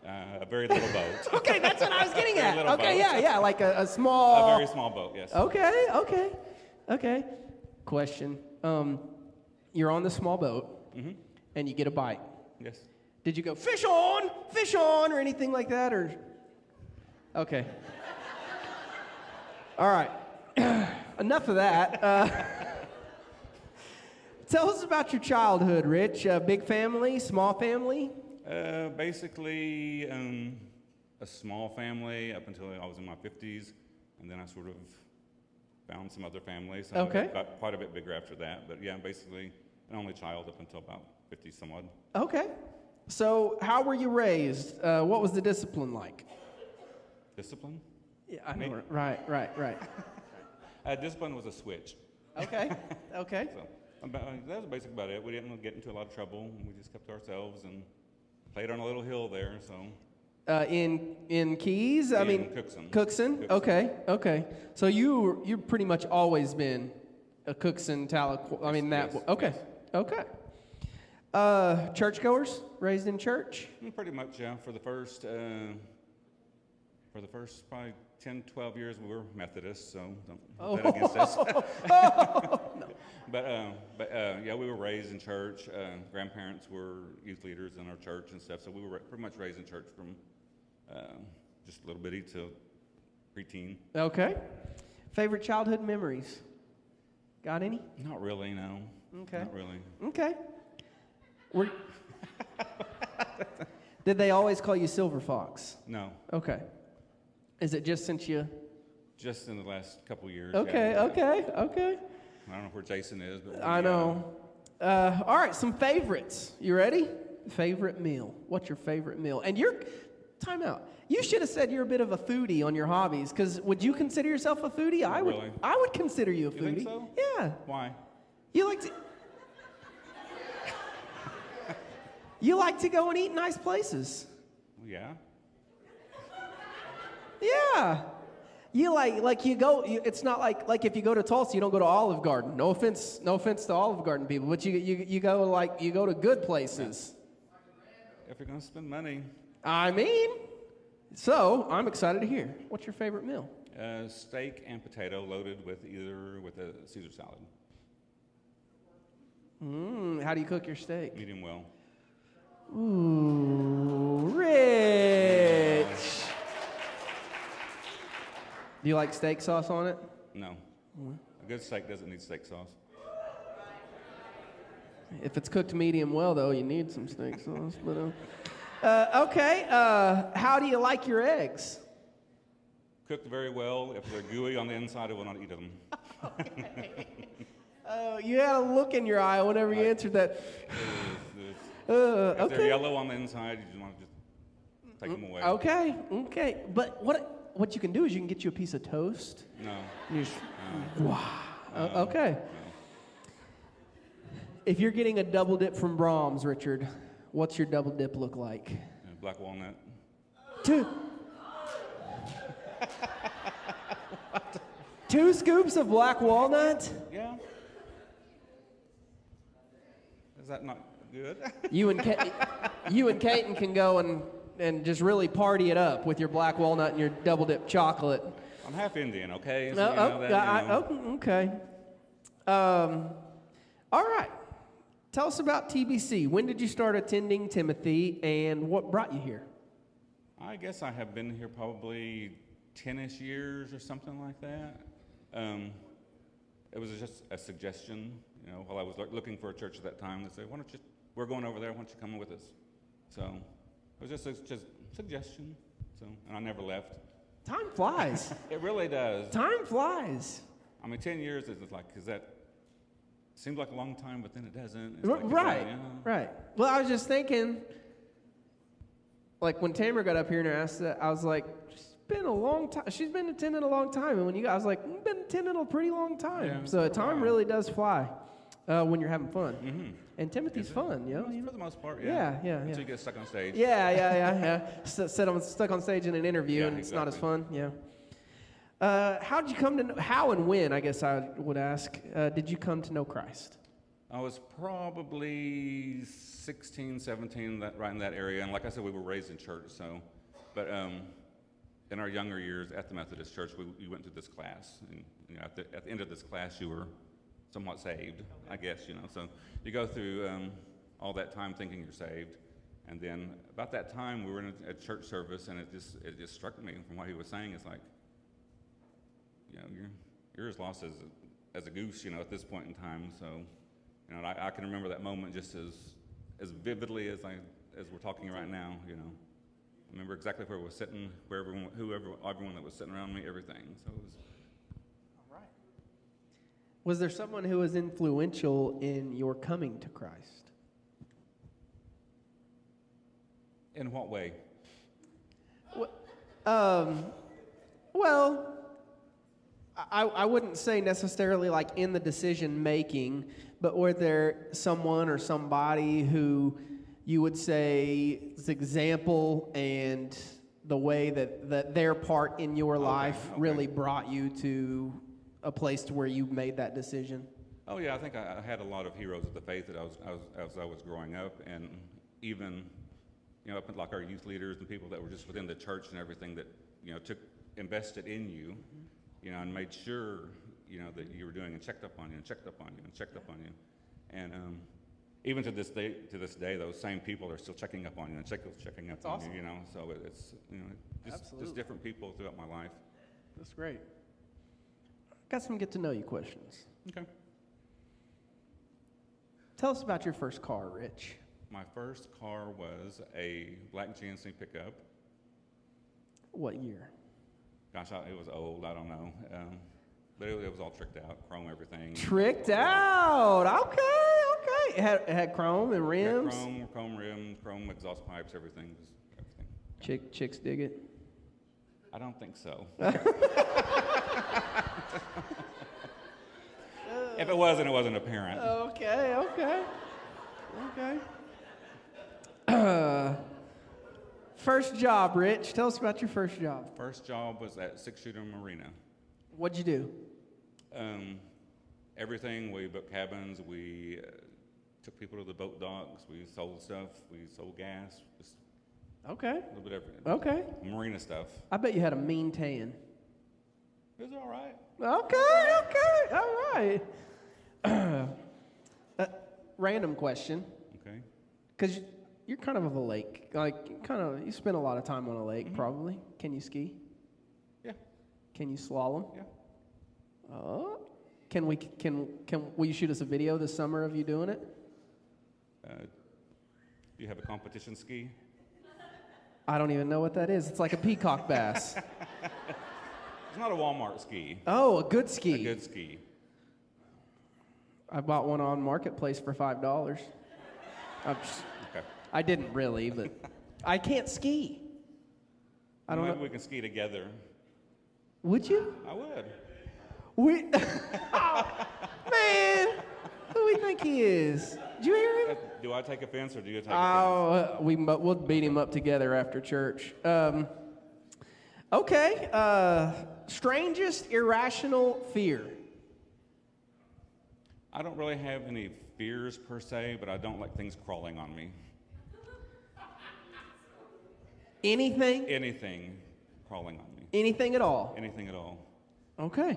A very little boat. Okay, that's what I was getting at. Very little Okay, boat. yeah, like a small... A very small boat, yes. Okay. Question. You're on the small boat. and you get a bite. Yes. Did you go, fish on, or anything like that, or? Okay. All right. Enough of that. Tell us about your childhood, Rich. Big family, small family? Basically, a small family up until I was in my 50s, and then I sort of found some other families. So Okay. It got quite a bit bigger after that, but yeah, basically an only child up until about 50 somewhat. Okay. So how were you raised? What was the discipline like? Discipline? Yeah, I know. Right. Discipline was a switch. Okay. So that was basically about it. We didn't get into a lot of trouble. We just kept to ourselves and played on a little hill there. So In Keys? I mean, Cookson. Okay. So you've pretty much always been a Cookson Tahlequah. I mean that. Yes, Okay. yes. Okay. Churchgoers, raised in church? Pretty much, yeah. For the first probably 10, 12 years, we were Methodists, so don't bet against us. No. But yeah, we were raised in church. Grandparents were youth leaders in our church and stuff, so we were pretty much raised in church from just a little bitty to preteen. Okay. Favorite childhood memories? Got any? Not really, no. Okay. Not really. Okay. Did they always call you Silver Fox? No. Okay. Is it just since you? Just in the last couple years. Okay. Yeah. Okay. I don't know where Jason is, but I know. All right, some favorites. You ready? Favorite meal. What's your favorite meal? And time out. You should have said you're a bit of a foodie on your hobbies, because would you consider yourself a foodie? Not really. I would consider you a You foodie. think so? Yeah. Why? You like to. You like to go and eat nice places. Yeah. Yeah. You like you go. It's not like if you go to Tulsa, you don't go to Olive Garden. No offense to Olive Garden people, but you go to good places. If you're gonna spend money. I mean, so I'm excited to hear. What's your favorite meal? Steak and potato loaded with a Caesar salad. How do you cook your steak? Medium well. Ooh, Rich. Do you like steak sauce on it? No. A good steak doesn't need steak sauce. If it's cooked medium well, though, you need some steak sauce. But okay. How do you like your eggs? Cooked very well. If they're gooey on the inside, I will not eat them. You had a look in your eye whenever you answered that. If they're yellow on the inside, you just want to just take them away. Okay. But what you can do is you can get you a piece of toast. No. You just, wow. Okay. No. If you're getting a double dip from Brahms, Richard, what's your double dip look like? Black walnut. Two scoops of black walnut? Yeah. Is that not good? You and Caton can go and just really party it up with your black walnut and your double dip chocolate. I'm half Indian, okay? So you know that, okay. All right. Tell us about TBC. When did you start attending, Timothy, and what brought you here? I guess I have been here probably 10-ish years or something like that. It was just a suggestion, while I was looking for a church at that time. They said, we're going over there, why don't you come with us? So it was just a suggestion, and I never left. Time flies. It really does. Time flies. I mean, 10 years seems like a long time, but then it doesn't. It's Right. Well, I was just thinking, like when Tamara got up here and asked that, I was like, she's been a long time. She's been attending a long time, and when you guys, I was like, you've been attending a pretty long time. Yeah, so time really does fly when you're having fun. Mm-hmm. And Timothy's fun, For the most part, yeah. Until you get stuck on stage. Yeah. Stuck on stage in an interview, and it's not as fun. Yeah. How did you come to know, how and when, I guess I would ask, did you come to know Christ? I was probably 16, 17, right in that area. And like I said, we were raised in church. But in our younger years at the Methodist Church, we went through this class. And at the end of this class, you were somewhat saved, I guess. So you go through all that time thinking you're saved. And then about that time, we were in a church service, and it just struck me from what he was saying. It's like, you're as lost as a goose, at this point in time. So, I can remember that moment just as vividly as we're talking right now. I remember exactly where I was sitting, everyone that was sitting around me, everything. So it was. All right. Was there someone who was influential in your coming to Christ? In what way? Well, I wouldn't say necessarily like in the decision making, but were there someone or somebody who you would say is example and the way that their part in your life really brought you to a place to where you made that decision? Oh yeah, I think I had a lot of heroes of the faith that as I was growing up, and even up at like our youth leaders and people that were just within the church and everything that invested in you, and made sure that you were doing and checked up on you and checked up on you and checked up on you, and even to this day, those same people are still checking up on you and checking up on you. So it's just different people throughout my life. That's great. Got some get to know you questions. Okay. Tell us about your first car, Rich. My first car was a black GNC pickup. What year? Gosh, it was old. I don't know. But it was all tricked out, chrome, everything. Tricked out. Okay. It had chrome and rims. Yeah, chrome rims, chrome exhaust pipes, everything. Chicks dig it. I don't think so. If it wasn't apparent. Okay. First job, Rich. Tell us about your first job. First job was at Six Shooter Marina. What'd you do? Everything. We booked cabins. We took people to the boat docks. We sold stuff. We sold gas. Just Okay. a little bit of everything. Okay. Marina stuff. I bet you had a mean tan. It was all right. Okay. All right. Random question. Okay. Because you're kind of a lake. You spend a lot of time on a lake, probably. Can you ski? Yeah. Can you slalom? Yeah. Oh. Will you shoot us a video this summer of you doing it? Do you have a competition ski? I don't even know what that is. It's like a peacock bass. It's not a Walmart ski. Oh, a good ski. A good ski. I bought one on Marketplace for $5. Okay. I didn't really, but I can't ski. I don't know. Maybe we can ski together. Would you? I would. Oh, man, who do we think he is? Did you hear him? Do I take offense or do you take offense? We'll beat him up together after church. Okay. Strangest irrational fear. I don't really have any fears per se, but I don't like things crawling on me. Anything? Anything crawling on me. Anything at all? Anything at all. Okay.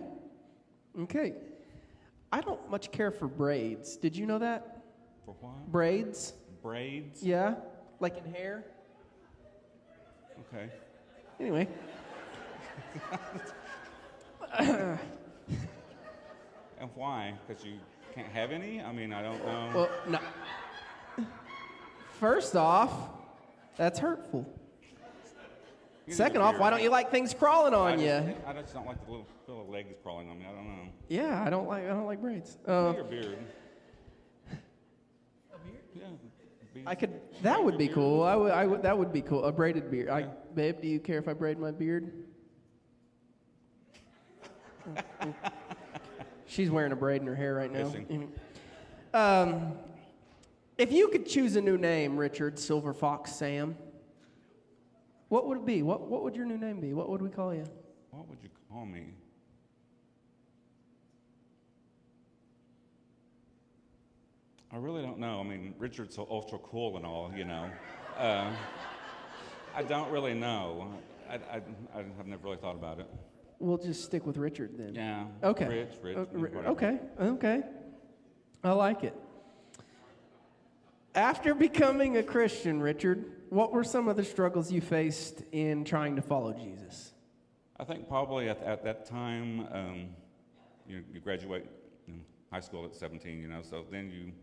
I don't much care for braids. Did you know that? For what? Braids? Braids? Yeah, like in hair. Okay. Anyway. And why? Because you can't have any? I mean, I don't know. Well, no. First off, that's hurtful. Second off, why don't you like things crawling on you? I just don't like the little legs crawling on me. I don't know. Yeah, I don't like braids. Your beard. A beard? Yeah. That would be cool. That would be cool. A braided beard. Yeah. Babe, do you care if I braid my beard? She's wearing a braid in her hair right now. If you could choose a new name, Richard, Silver Fox, Sam, what would it be? What would your new name be? What would we call you? What would you call me? I really don't know. I mean, Richard's so ultra cool and all, I don't really know. I've never really thought about it. We'll just stick with Richard then. Yeah. Okay. Rich. Okay. I like it. After becoming a Christian, Richard, what were some of the struggles you faced in trying to follow Jesus? I think probably at that time, you graduate high school at 17, so then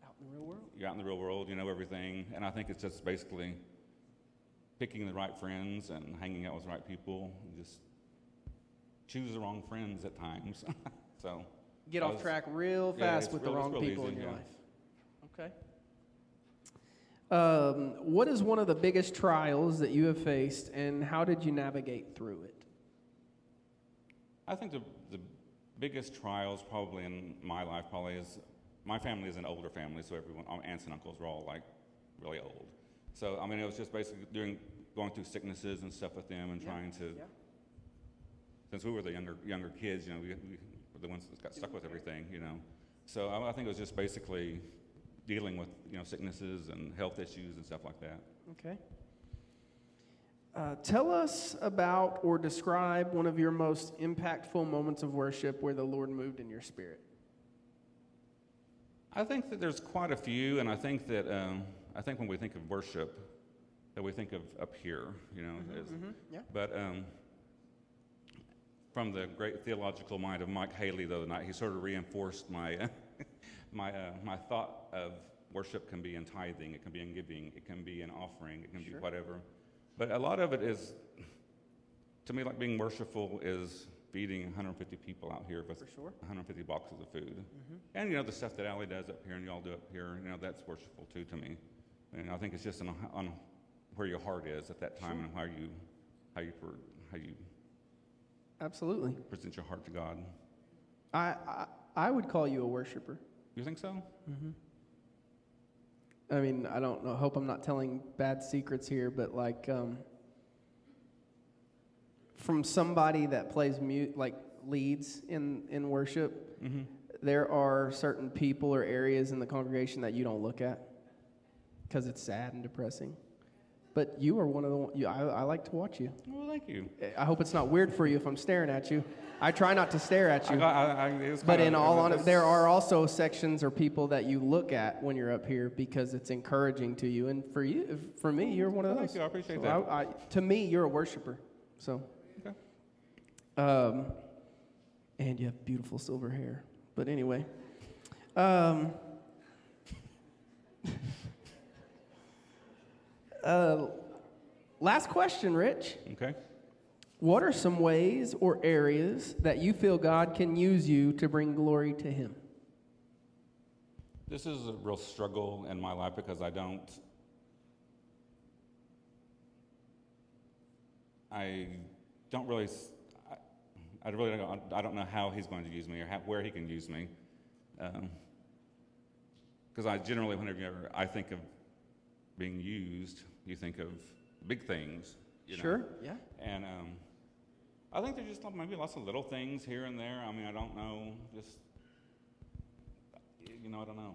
Out in the real world. you're out in the real world, you know everything, and I think it's just basically picking the right friends and hanging out with the right people. And just choose the wrong friends at times. So Get off track real fast with the wrong people easy, in your yeah. life. Okay. What is one of the biggest trials that you have faced, and how did you navigate through it? I think the biggest trials probably in my life is my family is an older family, so everyone, our aunts and uncles were all like really old. So I mean, it was just basically going through sicknesses and stuff with them and trying to. Yeah. Since we were the younger kids, we were the ones that got stuck with everything, So I think it was just basically dealing with sicknesses and health issues and stuff like that. Okay. Tell us about or describe one of your most impactful moments of worship where the Lord moved in your spirit. I think that there's quite a few, and I think that when we think of worship, that we think of up here, Yeah. But from the great theological mind of Mike Haley the other night, he sort of reinforced my my thought of worship can be in tithing, it can be in giving, it can be in offering, it can be whatever. But a lot of it is, to me, like being worshipful is feeding 150 people out here with 150 boxes of food. And, the stuff that Allie does up here and y'all do up here, that's worshipful too to me. And I think it's just on where your heart is at that time and how you Absolutely. present your heart to God. I would call you a worshiper. You think so? I mean, I don't know. Hope I'm not telling bad secrets here, but from somebody that plays leads in worship, there are certain people or areas in the congregation that you don't look at because it's sad and depressing. But you are one of the I like to watch you. Well, thank you. I hope it's not weird for you if I'm staring at you. I try not to stare at you. But in all honesty, there are also sections or people that you look at when you're up here because it's encouraging to you. And for me, you're one of those. Thank you. I appreciate that. To me, you're a worshiper. So. Okay. And you have beautiful silver hair. But anyway. Last question, Rich. Okay. What are some ways or areas that you feel God can use you to bring glory to Him? This is a real struggle in my life because I don't know how He's going to use me or where He can use me. Because I generally, whenever I think of being used, you think of big things. Sure, yeah. And I think there's just maybe lots of little things here and there. I mean, I don't know, I don't know.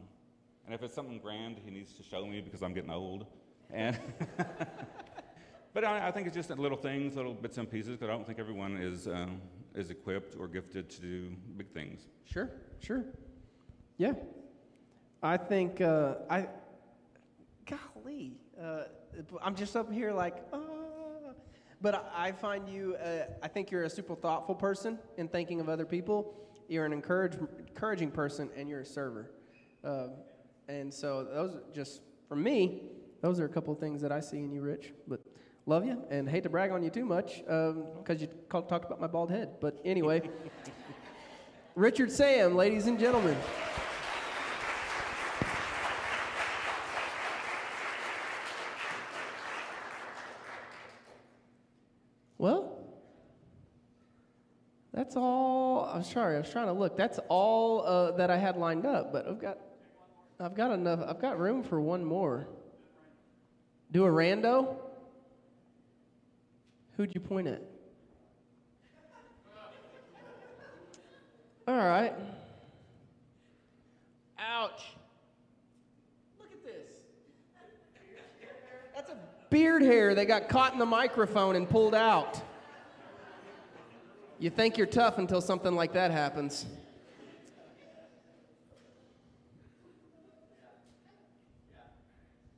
And if it's something grand, He needs to show me because I'm getting old. And but I think it's just little things, little bits and pieces, because I don't think everyone is equipped or gifted to do big things. Sure. Yeah. I think, I'm just up here but I find you, I think you're a super thoughtful person in thinking of other people. You're an encouraging person, and you're a server. And so those, just for me, those are a couple of things that I see in you, Rich. But love you, and hate to brag on you too much, because you talked about my bald head. But anyway, Richard Sam, ladies and gentlemen. Well, that's all. I'm sorry, I was trying to look. That's all that I had lined up, but I've got enough. I've got room for one more. Do a rando? Who'd you point at? All right. Ouch. Look at this. That's a beard hair that got caught in the microphone and pulled out. You think you're tough until something like that happens.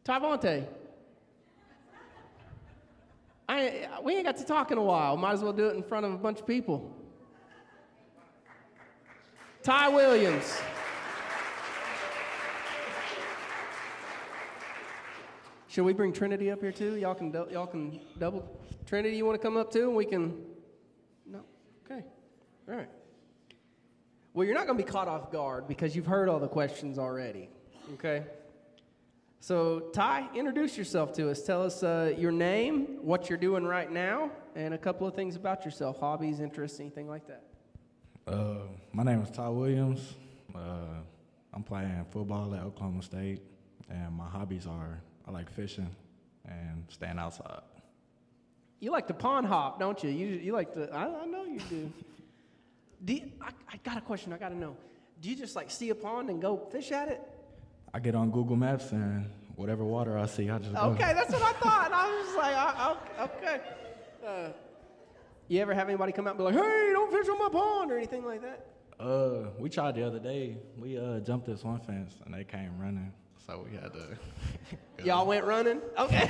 Tyvonte. We ain't got to talk in a while. Might as well do it in front of a bunch of people. Ty Williams. Should we bring Trinity up here too? Y'all can double. Trinity, you want to come up too? And we can. No. Okay. All right. Well, you're not going to be caught off guard because you've heard all the questions already. Okay. So, Ty, introduce yourself to us. Tell us your name, what you're doing right now, and a couple of things about yourself, hobbies, interests, anything like that. My name is Ty Williams. I'm playing football at Oklahoma State, and my hobbies are I like fishing and staying outside. You like to pond hop, don't you? You like to, I know you do. I got a question I got to know. Do you just like see a pond and go fish at it? I get on Google Maps and whatever water I see, I just go. Okay, that's what I thought. I was just like, okay. You ever have anybody come out and be like, hey, don't fish on my pond or anything like that? We tried the other day. We jumped this one fence and they came running, so we had to. Y'all went running? Okay.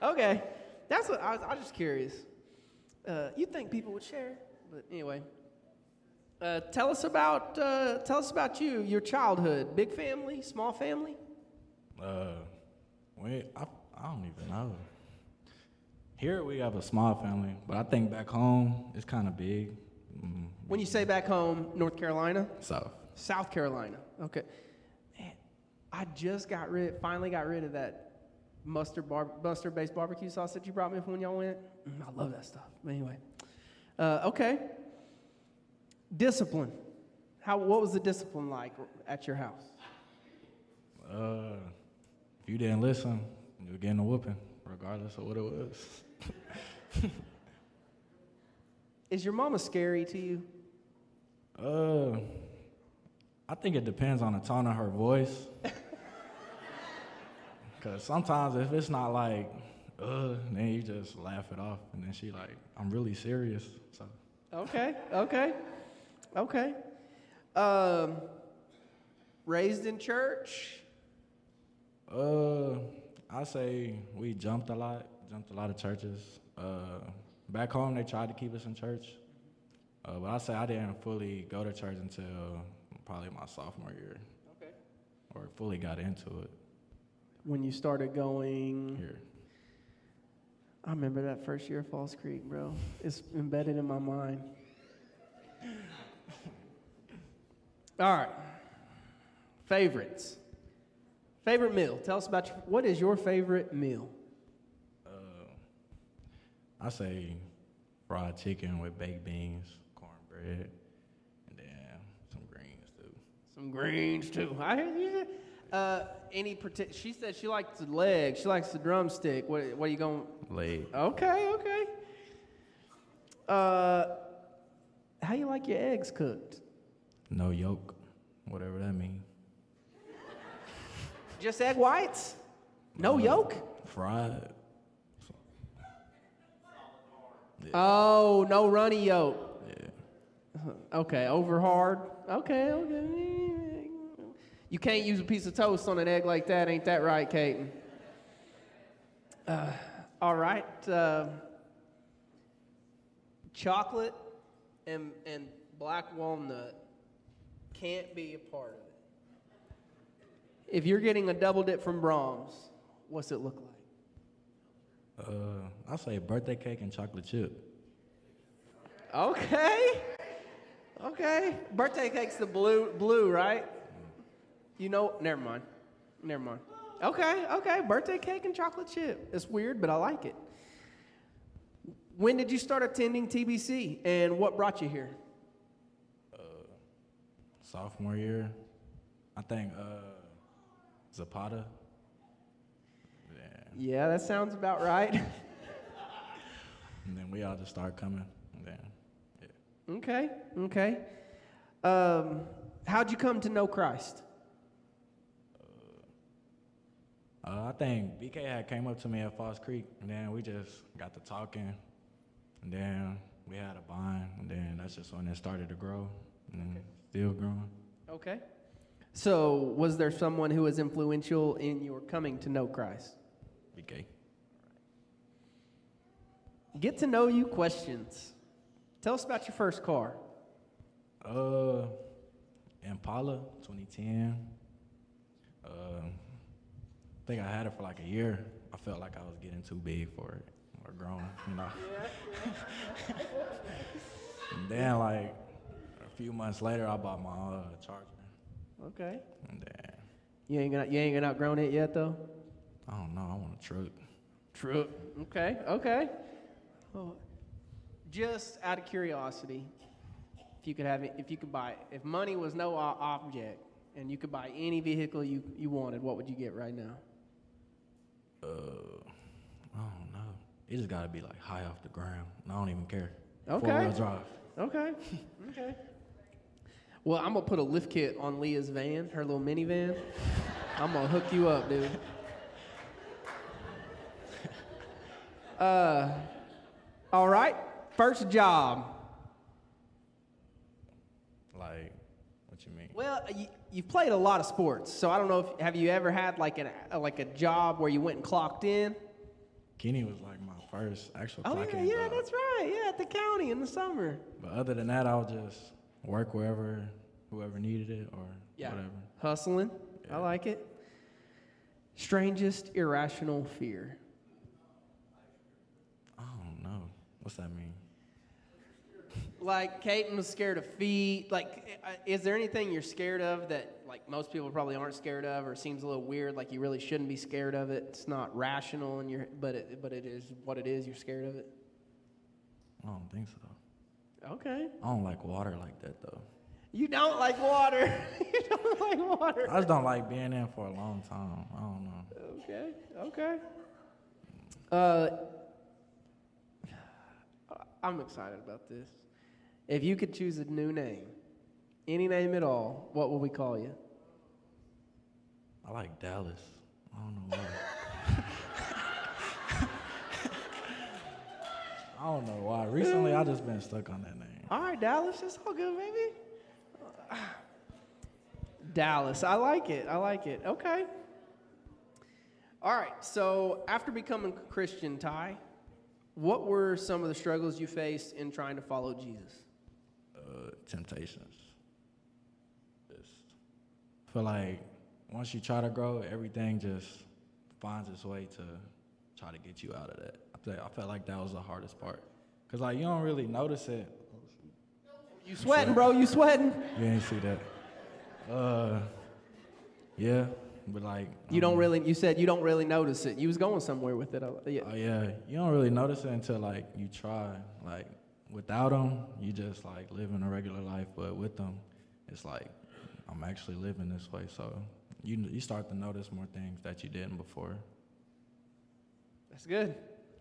Okay, that's what I was just curious. You'd think people would share, but anyway. Tell us about you, your childhood. Big family, small family? I don't even know. Here we have a small family, but I think back home it's kind of big. When you say back home, North Carolina? South Carolina. Okay. Man, I just finally got rid of that mustard-based barbecue sauce that you brought me when y'all went. I love that stuff. But anyway. Okay. Discipline. What was the discipline like at your house? If you didn't listen, you were getting a whooping, regardless of what it was. Is your mama scary to you? I think it depends on the tone of her voice. Because sometimes if it's not like, then you just laugh it off. And then she like, I'm really serious. So. Okay. Raised in church? I say we jumped a lot of churches. Back home, they tried to keep us in church. But I say I didn't fully go to church until probably my sophomore year. Okay. Or fully got into it. When you started going? Here. I remember that first year of Falls Creek, bro. It's embedded in my mind. All right. Favorites. Favorite meal. Tell us about what is your favorite meal? I say fried chicken with baked beans, cornbread, and then some greens too. I hear you. She said she likes the leg. She likes the drumstick. What are you going? Leg. Okay. How you like your eggs cooked? No yolk, whatever that means. Just egg whites? No yolk? Fried. Yeah. Oh, no runny yolk. Yeah. Okay, over hard. Okay. You can't use a piece of toast on an egg like that, ain't that right, Caden? All right. Chocolate and black walnut can't be a part of it. If you're getting a double dip from Brahms, what's it look like? I say birthday cake and chocolate chip. Okay. Birthday cake's the blue, right? You know, never mind. Okay. Birthday cake and chocolate chip. It's weird, but I like it. When did you start attending TBC, and what brought you here? Sophomore year. I think Zapata. Yeah, that sounds about right. And then we all just started coming. And then, yeah. Okay. How'd you come to know Christ? I think BK had came up to me at Falls Creek, and then we just got to talking, and then we had a bond, and then that's just when it started to grow, and still growing. Okay. So, was there someone who was influential in your coming to know Christ? BK. Get to know you questions. Tell us about your first car. Impala, 2010. I think I had it for like a year. I felt like I was getting too big for it, or grown, you know. And then like a few months later, I bought my Charger. Okay. And then You ain't outgrown it yet though? I don't know. I want a truck. Truck. Okay. Oh. Just out of curiosity, if you could buy it, if money was no object and you could buy any vehicle you wanted, what would you get right now? I don't know. It just gotta be like high off the ground. I don't even care. Okay. 4-wheel drive. Okay. Well, I'm gonna put a lift kit on Leah's van, her little minivan. I'm gonna hook you up, dude. All right. First job. Like, what you mean? Well, you've played a lot of sports, so I don't know if have you ever had like a job where you went and clocked in? Kenny was like my first actual Oh clocking yeah, job. that's right. Yeah, at the county in the summer. But other than that, I would just work whoever needed it or whatever. Hustling. Yeah. I like it. Strangest irrational fear. I don't know. What's that mean? Like Caden was scared of feet. Like, is there anything you're scared of that like most people probably aren't scared of, or seems a little weird? Like you really shouldn't be scared of it. It's not rational, and but it is what it is. You're scared of it. I don't think so. Okay. I don't like water like that though. You don't like water. You don't like water. I just don't like being in for a long time. I don't know. Okay. I'm excited about this. If you could choose a new name, any name at all, what would we call you? I like Dallas. I don't know why. I don't know why. Recently, I just been stuck on that name. All right, Dallas. That's all good, baby. Dallas. I like it. Okay. All right. So after becoming a Christian, Ty, what were some of the struggles you faced in trying to follow Jesus? Temptations. Just feel like once you try to grow, everything just finds its way to try to get you out of that. I felt like that was the hardest part. Because, like, you don't really notice it. You sweating, bro. You sweating. You ain't see that. Yeah, but, like... You said you don't really notice it. You was going somewhere with it. Yeah. Oh, yeah. You don't really notice it until, like, you try. Like, without them, you just, like, living a regular life. But with them, it's like, I'm actually living this way. So you start to notice more things that you didn't before. That's good.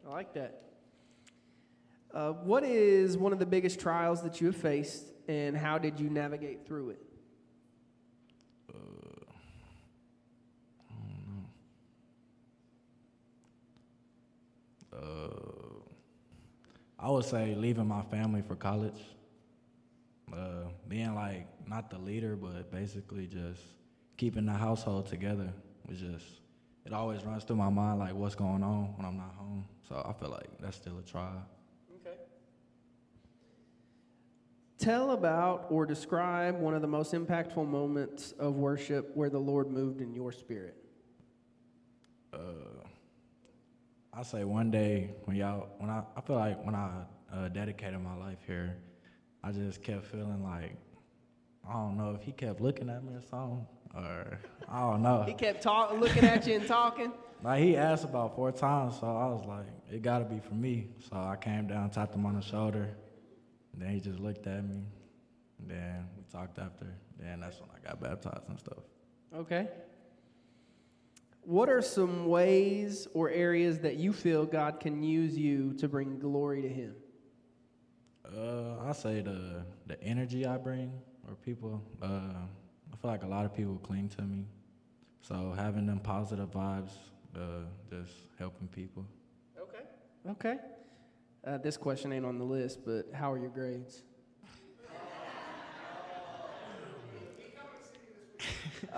I like that. What is one of the biggest trials that you have faced, and how did you navigate through it? I don't know. I would say leaving my family for college. Being like not the leader, but basically just keeping the household together was just, it always runs through my mind like what's going on when I'm not home. So I feel like that's still a trial. Okay. Tell about or describe one of the most impactful moments of worship where the Lord moved in your spirit. I say one day when I feel like when I dedicated my life here, I just kept feeling like, I don't know if he kept looking at me or something, or I don't know. He kept looking at you and talking? Like he asked about 4 times, so I was like, it gotta be for me. So I came down, tapped him on the shoulder, and then he just looked at me, and then we talked after, then that's when I got baptized and stuff. Okay. What are some ways or areas that you feel God can use you to bring glory to Him? I say the energy I bring, or people. I feel like a lot of people cling to me, so having them positive vibes, just helping people. Okay. This question ain't on the list, but how are your grades?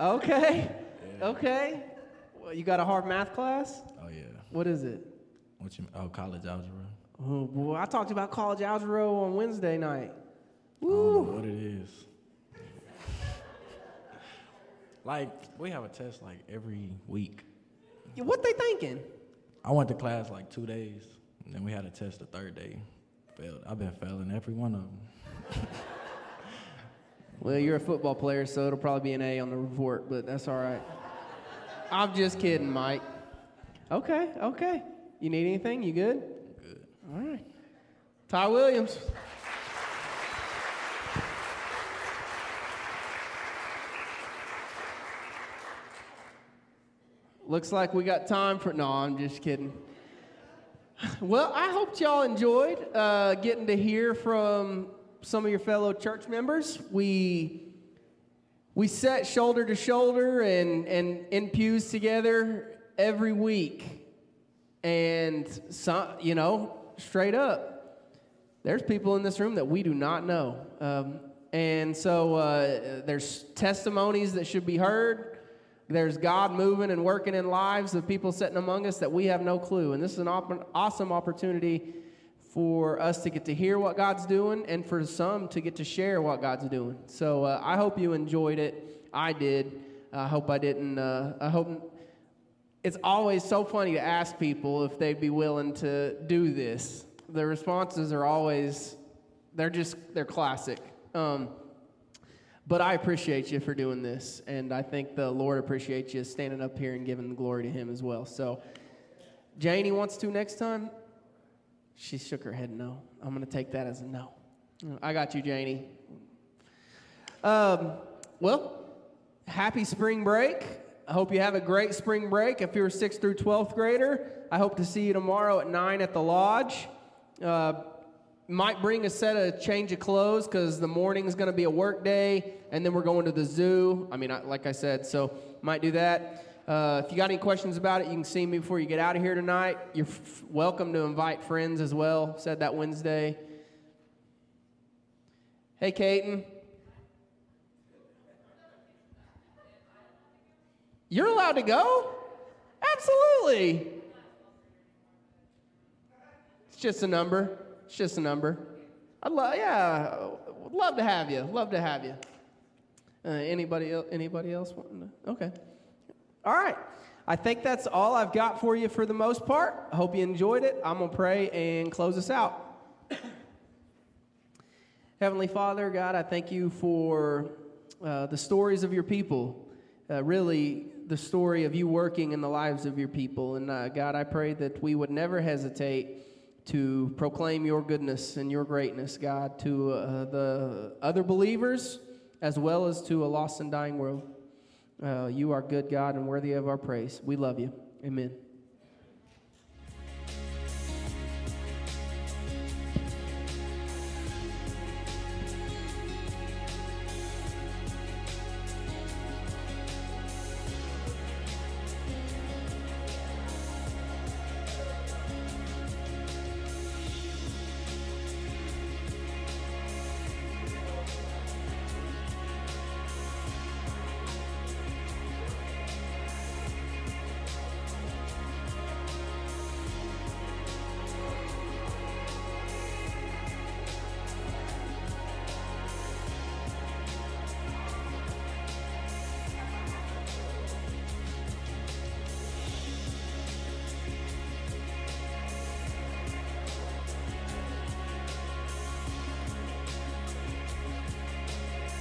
Okay. Yeah. Okay. Well, you got a hard math class? Oh, yeah. What is it? College algebra. Oh, boy. I talked about college algebra on Wednesday night. I don't know Woo. what it is. Like, we have a test like every week. What they thinking? I went to class like 2 days, and then we had a test the third day. Failed. I've been failing every one of them. Well, you're a football player, so it'll probably be an A on the report, but that's all right. I'm just kidding, Mike. Okay. You need anything? You good? Good. All right. Ty Williams. Looks like we got time for... No, I'm just kidding. Well, I hope y'all enjoyed getting to hear from some of your fellow church members. We sat shoulder to shoulder and in pews together every week. And, straight up, there's people in this room that we do not know. And so there's testimonies that should be heard. There's God moving and working in lives of people sitting among us that we have no clue. And this is an awesome opportunity for us to get to hear what God's doing and for some to get to share what God's doing. So I hope you enjoyed it. I did. I hope I didn't. I hope it's always so funny to ask people if they'd be willing to do this. The responses are always, they're classic. But I appreciate you for doing this, and I think the Lord appreciates you standing up here and giving the glory to Him as well. So, Janie wants to next time? She shook her head no. I'm going to take that as a no. I got you, Janie. Well, happy spring break. I hope you have a great spring break. If you're a 6th through 12th grader, I hope to see you tomorrow at 9 at the lodge. Might bring a set of change of clothes because the morning's going to be a work day, and then we're going to the zoo. Like I said, so might do that. If you got any questions about it, you can see me before you get out of here tonight. You're welcome to invite friends as well. Said that Wednesday. Hey, Caton. You're allowed to go? Absolutely. It's just a number. It's just a number. Would love to have you. Love to have you. Anybody else wanting to? Okay. All right. I think that's all I've got for you for the most part. I hope you enjoyed it. I'm going to pray and close us out. Heavenly Father, God, I thank you for the stories of your people. Really, the story of you working in the lives of your people. And God, I pray that we would never hesitate to proclaim your goodness and your greatness, God, to the other believers as well as to a lost and dying world. You are good, God, and worthy of our praise. We love you. Amen.